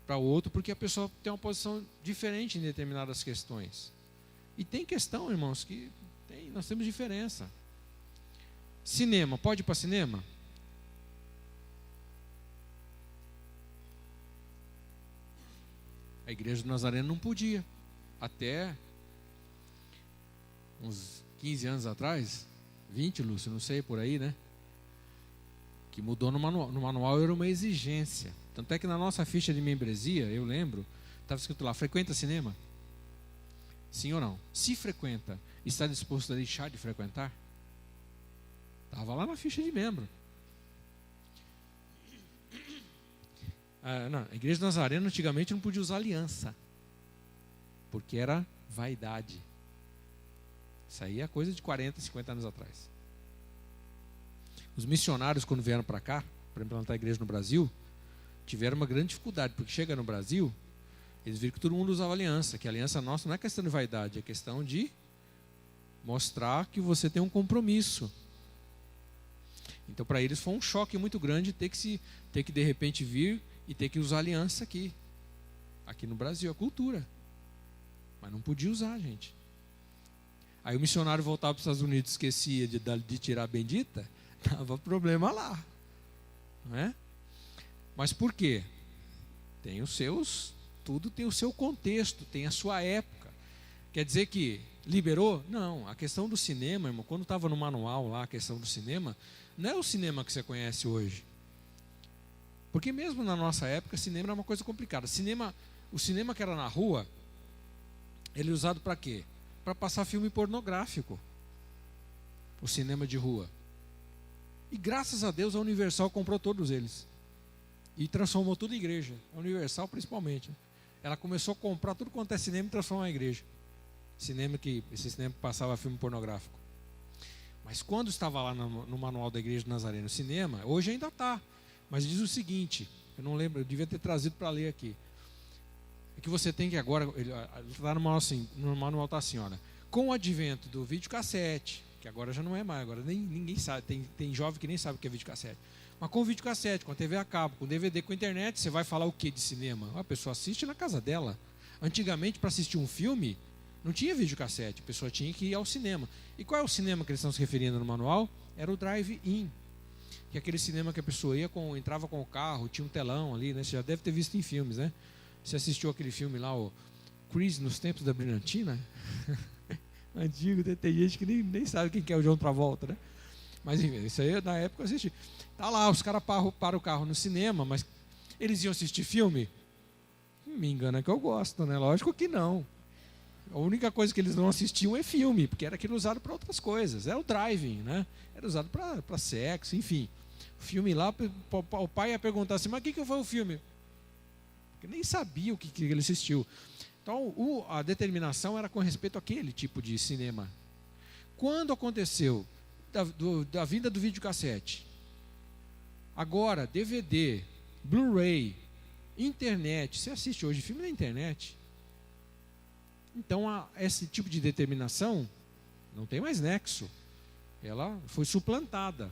Para o outro, porque a pessoa tem uma posição diferente em determinadas questões. E tem questão, irmãos, que nós temos diferença. Cinema, pode ir para cinema? A igreja do Nazareno não podia. Até uns 15 anos atrás, 20, Lúcio, não sei, por aí, né? Que mudou no manual. No manual era uma exigência. Tanto é que na nossa ficha de membresia, eu lembro, estava escrito lá, frequenta cinema? Sim ou não? Se frequenta, está disposto a deixar de frequentar? Estava lá na ficha de membro. A igreja do Nazareno antigamente não podia usar aliança, porque era vaidade. Isso aí é coisa de 40, 50 anos atrás. Os missionários, quando vieram para cá, para implantar a igreja no Brasil, tiveram uma grande dificuldade, porque chega no Brasil, eles viram que todo mundo usava aliança, que a aliança nossa não é questão de vaidade, é questão de mostrar que você tem um compromisso. Então para eles foi um choque muito grande ter que de repente vir e ter que usar aliança aqui no Brasil, a cultura. Mas não podia usar, gente. Aí o missionário voltava para os Estados Unidos, esquecia de tirar a bendita, dava problema lá, não é? Mas por quê? Tudo tem o seu contexto, tem a sua época. Quer dizer que liberou? Não, a questão do cinema, irmão, quando estava no manual lá, a questão do cinema, não é o cinema que você conhece hoje. Porque mesmo na nossa época, cinema era uma coisa complicada. O cinema que era na rua, ele é usado para quê? Para passar filme pornográfico. O cinema de rua. E graças a Deus a Universal comprou todos eles. E transformou tudo em igreja. A Universal principalmente. Ela começou a comprar tudo quanto é cinema e transformou em igreja. Esse cinema que passava filme pornográfico. Mas quando estava lá no manual da igreja do Nazareno, cinema, hoje ainda está. Mas diz o seguinte, eu não lembro, eu devia ter trazido para ler aqui. É que você tem que agora, lá no manual está assim, olha, com o advento do videocassete, que agora já não é mais, agora ninguém sabe, tem jovem que nem sabe o que é videocassete. Mas com o videocassete, com a TV a cabo, com o DVD, com a internet, você vai falar o que de cinema? A pessoa assiste na casa dela. Antigamente, para assistir um filme, não tinha videocassete, a pessoa tinha que ir ao cinema. E qual é o cinema que eles estão se referindo no manual? Era o drive-in. Que é aquele cinema que a pessoa entrava com o carro, tinha um telão ali, né? Você já deve ter visto em filmes, né? Você assistiu aquele filme lá, o Chris nos Tempos da Brilhantina? Antigo, tem gente que nem sabe quem que é o John Travolta, né? Mas enfim, isso aí na época eu assisti. Tá lá, os caras param o carro no cinema, mas eles iam assistir filme? Me engana que eu gosto, né? Lógico que não. A única coisa que eles não assistiam é filme, porque era aquilo usado para outras coisas. Era o driving, né? Era usado para sexo, enfim. O filme lá, o pai ia perguntar assim, mas o que foi o filme? Porque nem sabia o que ele assistiu. Então, a determinação era com respeito àquele tipo de cinema. Quando aconteceu da vinda do videocassete, agora DVD, Blu-ray, internet, você assiste hoje filme na internet. Então, esse tipo de determinação não tem mais nexo. Ela foi suplantada.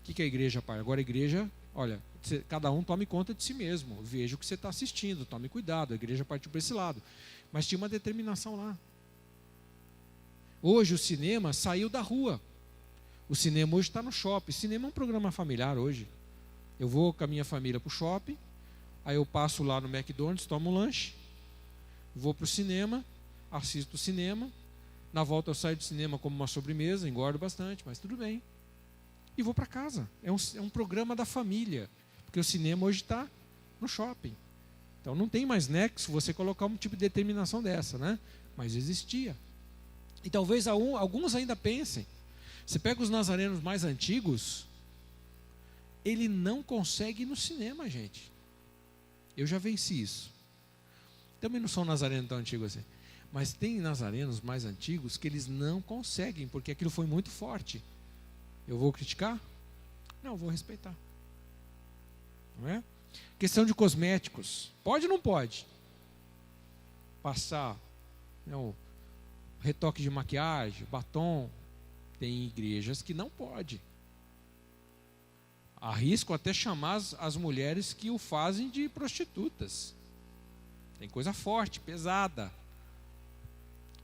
O que é a igreja, pai? Agora a igreja, olha, cada um tome conta de si mesmo. Veja o que você está assistindo, tome cuidado. A igreja partiu para esse lado. Mas tinha uma determinação lá. Hoje o cinema saiu da rua. O cinema hoje está no shopping. Cinema é um programa familiar hoje. Eu vou com a minha família para o shopping, aí eu passo lá no McDonald's, tomo um lanche, vou para o cinema, assisto o cinema, na volta eu saio do cinema como uma sobremesa, engordo bastante, mas tudo bem. E vou para casa. É um programa da família, porque o cinema hoje está no shopping. Então não tem mais nexo você colocar um tipo de determinação dessa, né? Mas existia. E talvez alguns ainda pensem. Você pega os nazarenos mais antigos, ele não consegue ir no cinema, gente. Eu já venci isso. Também não sou nazareno tão antigo assim. Mas tem nazarenos mais antigos que eles não conseguem, porque aquilo foi muito forte. Eu vou criticar? Não, vou respeitar. Não é? Questão de cosméticos. Pode ou não pode? Passar retoque de maquiagem, batom. Tem igrejas que não pode. Arrisco até chamar as mulheres que o fazem de prostitutas. Tem coisa forte, pesada.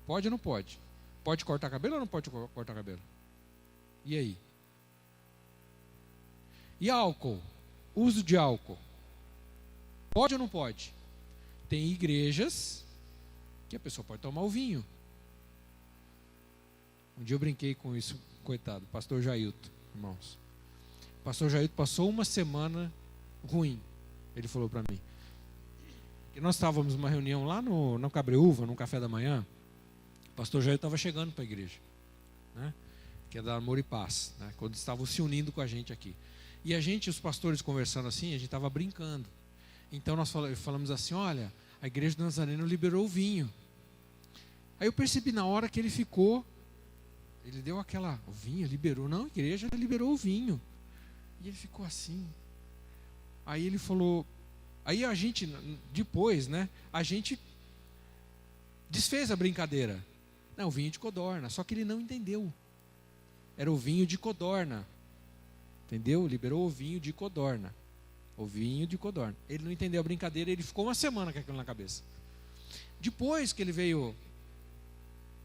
Pode ou não pode? Pode cortar cabelo ou não pode cortar cabelo? E aí? E álcool? Uso de álcool? Pode ou não pode? Tem igrejas que a pessoa pode tomar o vinho. Um dia eu brinquei com isso, coitado, pastor Jailton, irmãos. O pastor Jailton passou uma semana ruim. Ele falou para mim. Que nós estávamos numa reunião lá no Cabreúva, num café da manhã. O pastor Jailton estava chegando para a igreja, né? Que é da Amor e Paz, né? Quando estavam se unindo com a gente aqui. E a gente, os pastores conversando assim, a gente estava brincando. Então nós falamos assim, olha, a igreja do Nazareno liberou o vinho. Aí eu percebi na hora que ele ficou, ele deu o vinho, liberou. Não, a igreja liberou o vinho. E ele ficou assim. Aí ele falou, aí a gente, depois, né, a gente desfez a brincadeira. Não, o vinho de codorna, só que ele não entendeu. Era o vinho de codorna. Entendeu? Liberou o vinho de codorna. O vinho de codorna. Ele não entendeu a brincadeira, ele ficou uma semana com aquilo na cabeça. Depois que ele veio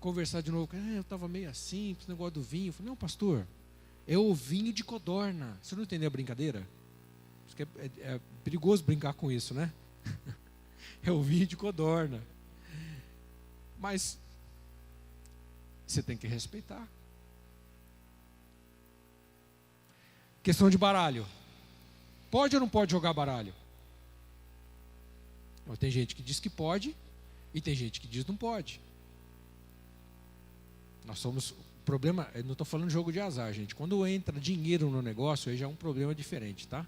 conversar de novo, eu estava meio assim, esse negócio do vinho. Eu falei, não, pastor, é o vinho de codorna. Você não entendeu a brincadeira? Acho que é perigoso brincar com isso, né? É o vinho de codorna. Mas você tem que respeitar. Questão de baralho. Pode ou não pode jogar baralho? Tem gente que diz que pode e tem gente que diz que não pode. Nós somos... O problema, eu não estou falando de jogo de azar, gente. Quando entra dinheiro no negócio, aí já é um problema diferente, tá?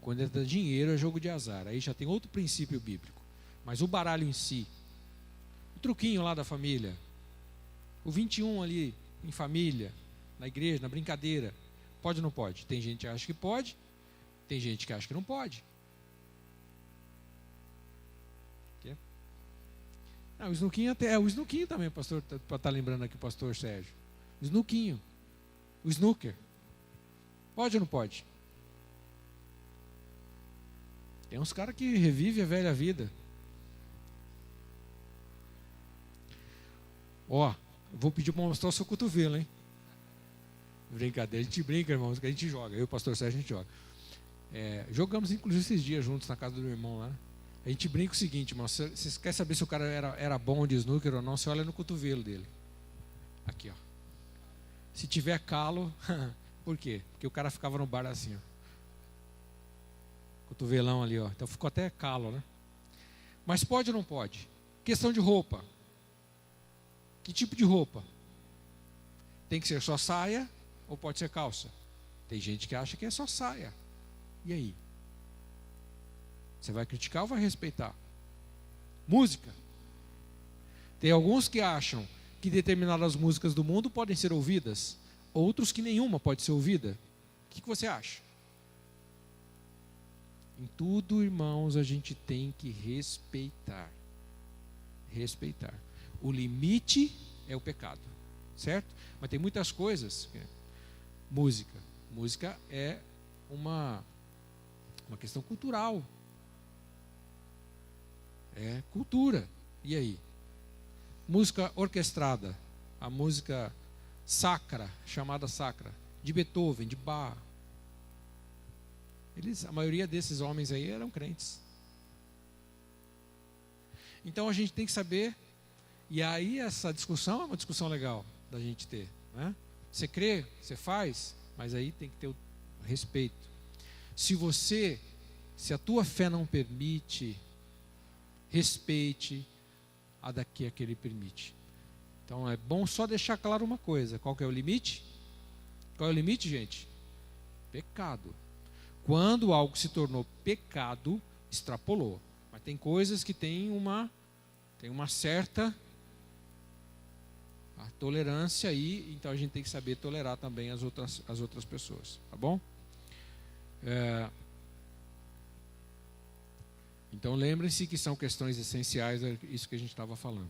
Quando entra dinheiro é jogo de azar. Aí já tem outro princípio bíblico. Mas o baralho em si, o truquinho lá da família, o 21 ali em família, na igreja, na brincadeira, pode ou não pode? Tem gente que acha que pode, tem gente que acha que não pode. Quê? Não, o snookinho até o snookinho também, pastor, para estar lembrando aqui o pastor Sérgio. O snookinho, o snooker. Pode ou não pode? Tem uns caras que revivem a velha vida. Ó, vou pedir para mostrar o seu cotovelo, hein? Brincadeira, a gente brinca, irmãos, que a gente joga. Eu e o pastor Sérgio, a gente joga. Jogamos, inclusive, esses dias juntos na casa do meu irmão lá. A gente brinca o seguinte, irmão, você quer saber se o cara era bom de snooker ou não, você olha no cotovelo dele. Aqui, ó. Se tiver calo, por quê? Porque o cara ficava no bar assim, ó. Cotovelão ali, ó. Então ficou até calo, né? Mas pode ou não pode? Questão de roupa. Que tipo de roupa? Tem que ser só saia ou pode ser calça? Tem gente que acha que é só saia. E aí? Você vai criticar ou vai respeitar? Música. Tem alguns que acham que determinadas músicas do mundo podem ser ouvidas, outros que nenhuma pode ser ouvida. O que você acha? Em tudo, irmãos, a gente tem que respeitar. Respeitar. O limite é o pecado, certo? Mas tem muitas coisas. Música é uma questão cultural. É cultura. E aí? Música orquestrada, a música sacra, chamada sacra, de Beethoven, de Bach. A maioria desses homens aí eram crentes. Então a gente tem que saber, e aí essa discussão é uma discussão legal da gente ter, né? Você crê, você faz, mas aí tem que ter o respeito. Se a tua fé não permite, respeite a daqui a que ele permite. Então é bom só deixar claro uma coisa: qual que é o limite? Qual é o limite, gente? Pecado. Quando algo se tornou pecado, extrapolou. Mas tem coisas que tem uma certa tolerância aí, então a gente tem que saber tolerar também as outras pessoas, tá bom? Então lembrem-se que são questões essenciais, é isso que a gente estava falando.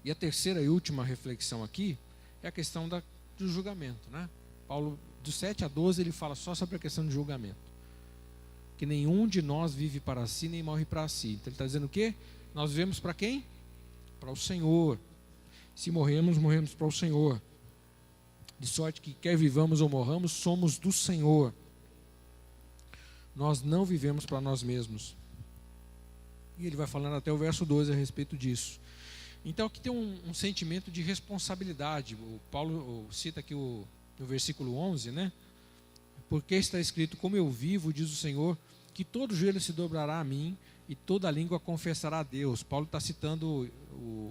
E a terceira e última reflexão aqui é a questão do julgamento, né? Paulo, do 7 a 12, ele fala só sobre a questão do julgamento. Que nenhum de nós vive para si, nem morre para si. Então ele está dizendo o quê? Nós vivemos para quem? Para o Senhor. Se morremos, morremos para o Senhor. De sorte que quer vivamos ou morramos, somos do Senhor. Nós não vivemos para nós mesmos. E ele vai falando até o verso 12 a respeito disso. Então aqui tem um sentimento de responsabilidade. O Paulo cita aqui no versículo 11, né? Porque está escrito: como eu vivo, diz o Senhor, que todo joelho se dobrará a mim e toda língua confessará a Deus. Paulo está citando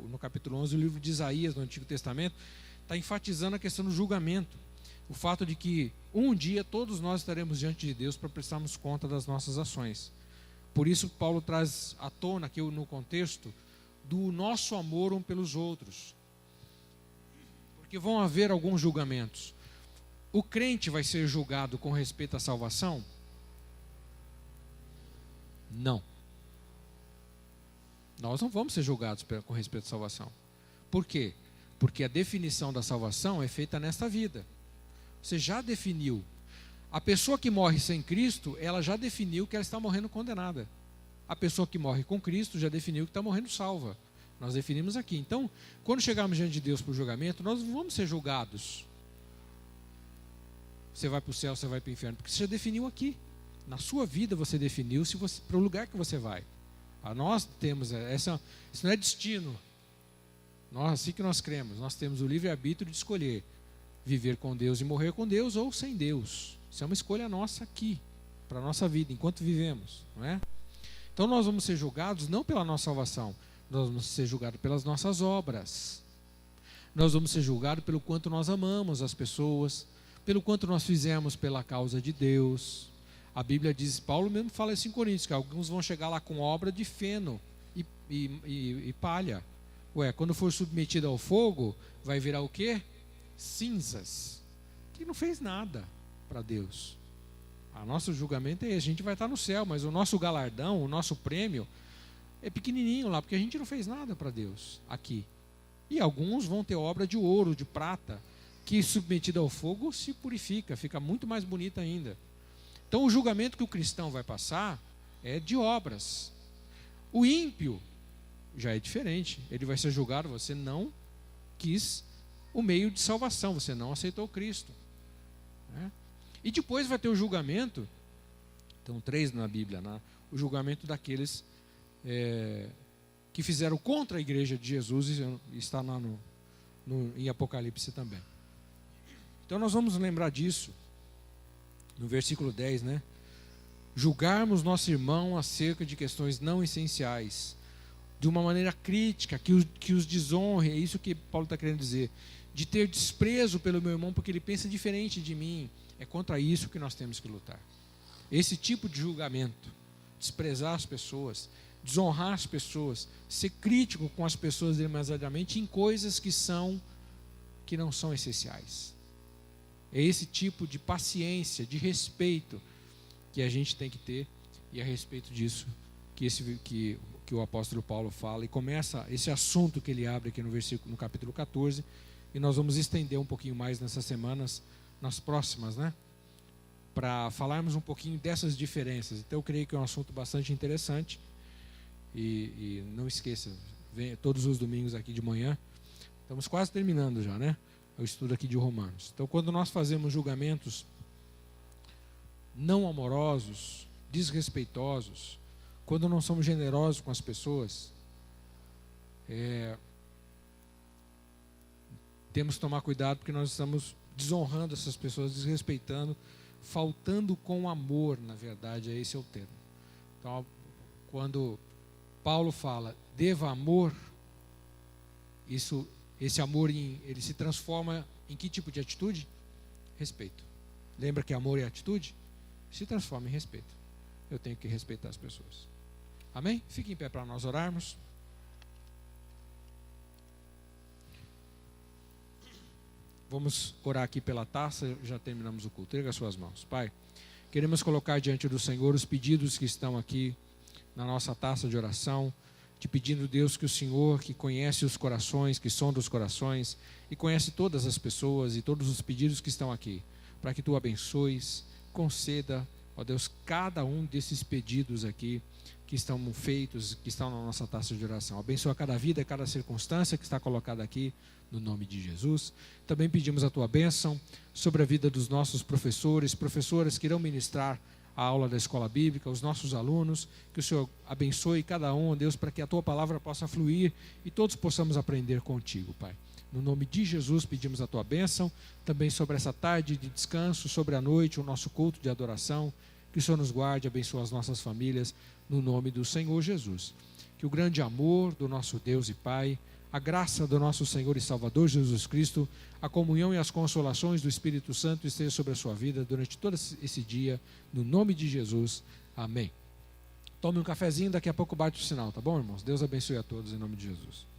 no capítulo 11 o livro de Isaías, no Antigo Testamento. Está enfatizando a questão do julgamento. O fato de que um dia todos nós estaremos diante de Deus para prestarmos conta das nossas ações. Por isso Paulo traz à tona aqui no contexto do nosso amor um pelos outros. Porque vão haver alguns julgamentos. O crente vai ser julgado com respeito à salvação? Não. Nós não vamos ser julgados com respeito à salvação. Por quê? Porque a definição da salvação é feita nesta vida. Você já definiu. A pessoa que morre sem Cristo, ela já definiu que ela está morrendo condenada. A pessoa que morre com Cristo já definiu que está morrendo salva. Nós definimos aqui. Então, quando chegarmos diante de Deus para o julgamento, nós não vamos ser julgados. Você vai para o céu, você vai para o inferno, porque você já definiu aqui. Na sua vida você definiu para o lugar que você vai. Nós temos, isso não é destino. Assim que nós cremos, nós temos o livre-arbítrio de escolher viver com Deus e morrer com Deus ou sem Deus. Isso é uma escolha nossa aqui, para a nossa vida, enquanto vivemos, não é? Então nós vamos ser julgados não pela nossa salvação, nós vamos ser julgados pelas nossas obras. Nós vamos ser julgados pelo quanto nós amamos as pessoas, pelo quanto nós fizemos pela causa de Deus. A Bíblia diz, Paulo mesmo fala isso em Coríntios, que alguns vão chegar lá com obra de feno e palha. Quando for submetido ao fogo, vai virar o quê? Cinzas. Que não fez nada para Deus. O nosso julgamento é esse. A gente vai estar no céu, mas o nosso galardão, o nosso prêmio é pequenininho lá, porque a gente não fez nada para Deus aqui. E alguns vão ter obra de ouro, de prata, que submetida ao fogo se purifica, fica muito mais bonita ainda. Então o julgamento que o cristão vai passar é de obras. O ímpio já é diferente. Ele vai ser julgado, você não quis o meio de salvação, você não aceitou Cristo, né? E depois vai ter o julgamento, então 3 na Bíblia, né? O julgamento daqueles que fizeram contra a igreja de Jesus, e está lá em Apocalipse também. Então nós vamos lembrar disso no versículo 10, né? Julgarmos nosso irmão acerca de questões não essenciais, de uma maneira crítica, que os desonre, é isso que Paulo está querendo dizer, de ter desprezo pelo meu irmão porque ele pensa diferente de mim. É contra isso que nós temos que lutar. Esse tipo de julgamento, desprezar as pessoas, desonrar as pessoas, ser crítico com as pessoas demasiadamente em coisas que não são essenciais. É esse tipo de paciência, de respeito que a gente tem que ter, e é a respeito disso que o apóstolo Paulo fala, e começa esse assunto que ele abre aqui no capítulo 14, e nós vamos estender um pouquinho mais nessas semanas, nas próximas, né? Para falarmos um pouquinho dessas diferenças. Então eu creio que é um assunto bastante interessante, e não esqueça, vem todos os domingos aqui de manhã, estamos quase terminando já, né? O estudo aqui de Romanos. Então, quando nós fazemos julgamentos não amorosos, desrespeitosos, quando não somos generosos com as pessoas, temos que tomar cuidado, porque nós estamos desonrando essas pessoas, desrespeitando, faltando com amor, na verdade, esse é o termo. Então, quando Paulo fala, deva amor, esse amor ele se transforma em que tipo de atitude? Respeito. Lembra que amor é atitude? Se transforma em respeito. Eu tenho que respeitar as pessoas. Amém? Fique em pé para nós orarmos. Vamos orar aqui pela taça, já terminamos o culto. Erga as suas mãos. Pai, queremos colocar diante do Senhor os pedidos que estão aqui na nossa taça de oração, te pedindo, Deus, que o Senhor, que conhece os corações, que sonda os corações, e conhece todas as pessoas e todos os pedidos que estão aqui, para que Tu abençoes, conceda, ó Deus, cada um desses pedidos aqui, que estão feitos, que estão na nossa taça de oração. Abençoa cada vida, cada circunstância que está colocada aqui, no nome de Jesus. Também pedimos a Tua bênção sobre a vida dos nossos professores, professoras que irão ministrar a aula da escola bíblica, os nossos alunos, que o Senhor abençoe cada um, Deus, para que a Tua palavra possa fluir e todos possamos aprender contigo, Pai. No nome de Jesus pedimos a Tua bênção, também sobre essa tarde de descanso, sobre a noite, o nosso culto de adoração, que o Senhor nos guarde, abençoe as nossas famílias, no nome do Senhor Jesus. Que o grande amor do nosso Deus e Pai, a graça do nosso Senhor e Salvador Jesus Cristo, a comunhão e as consolações do Espírito Santo esteja sobre a sua vida durante todo esse dia, no nome de Jesus. Amém. Tome um cafezinho, daqui a pouco bate o sinal, tá bom, irmãos? Deus abençoe a todos em nome de Jesus.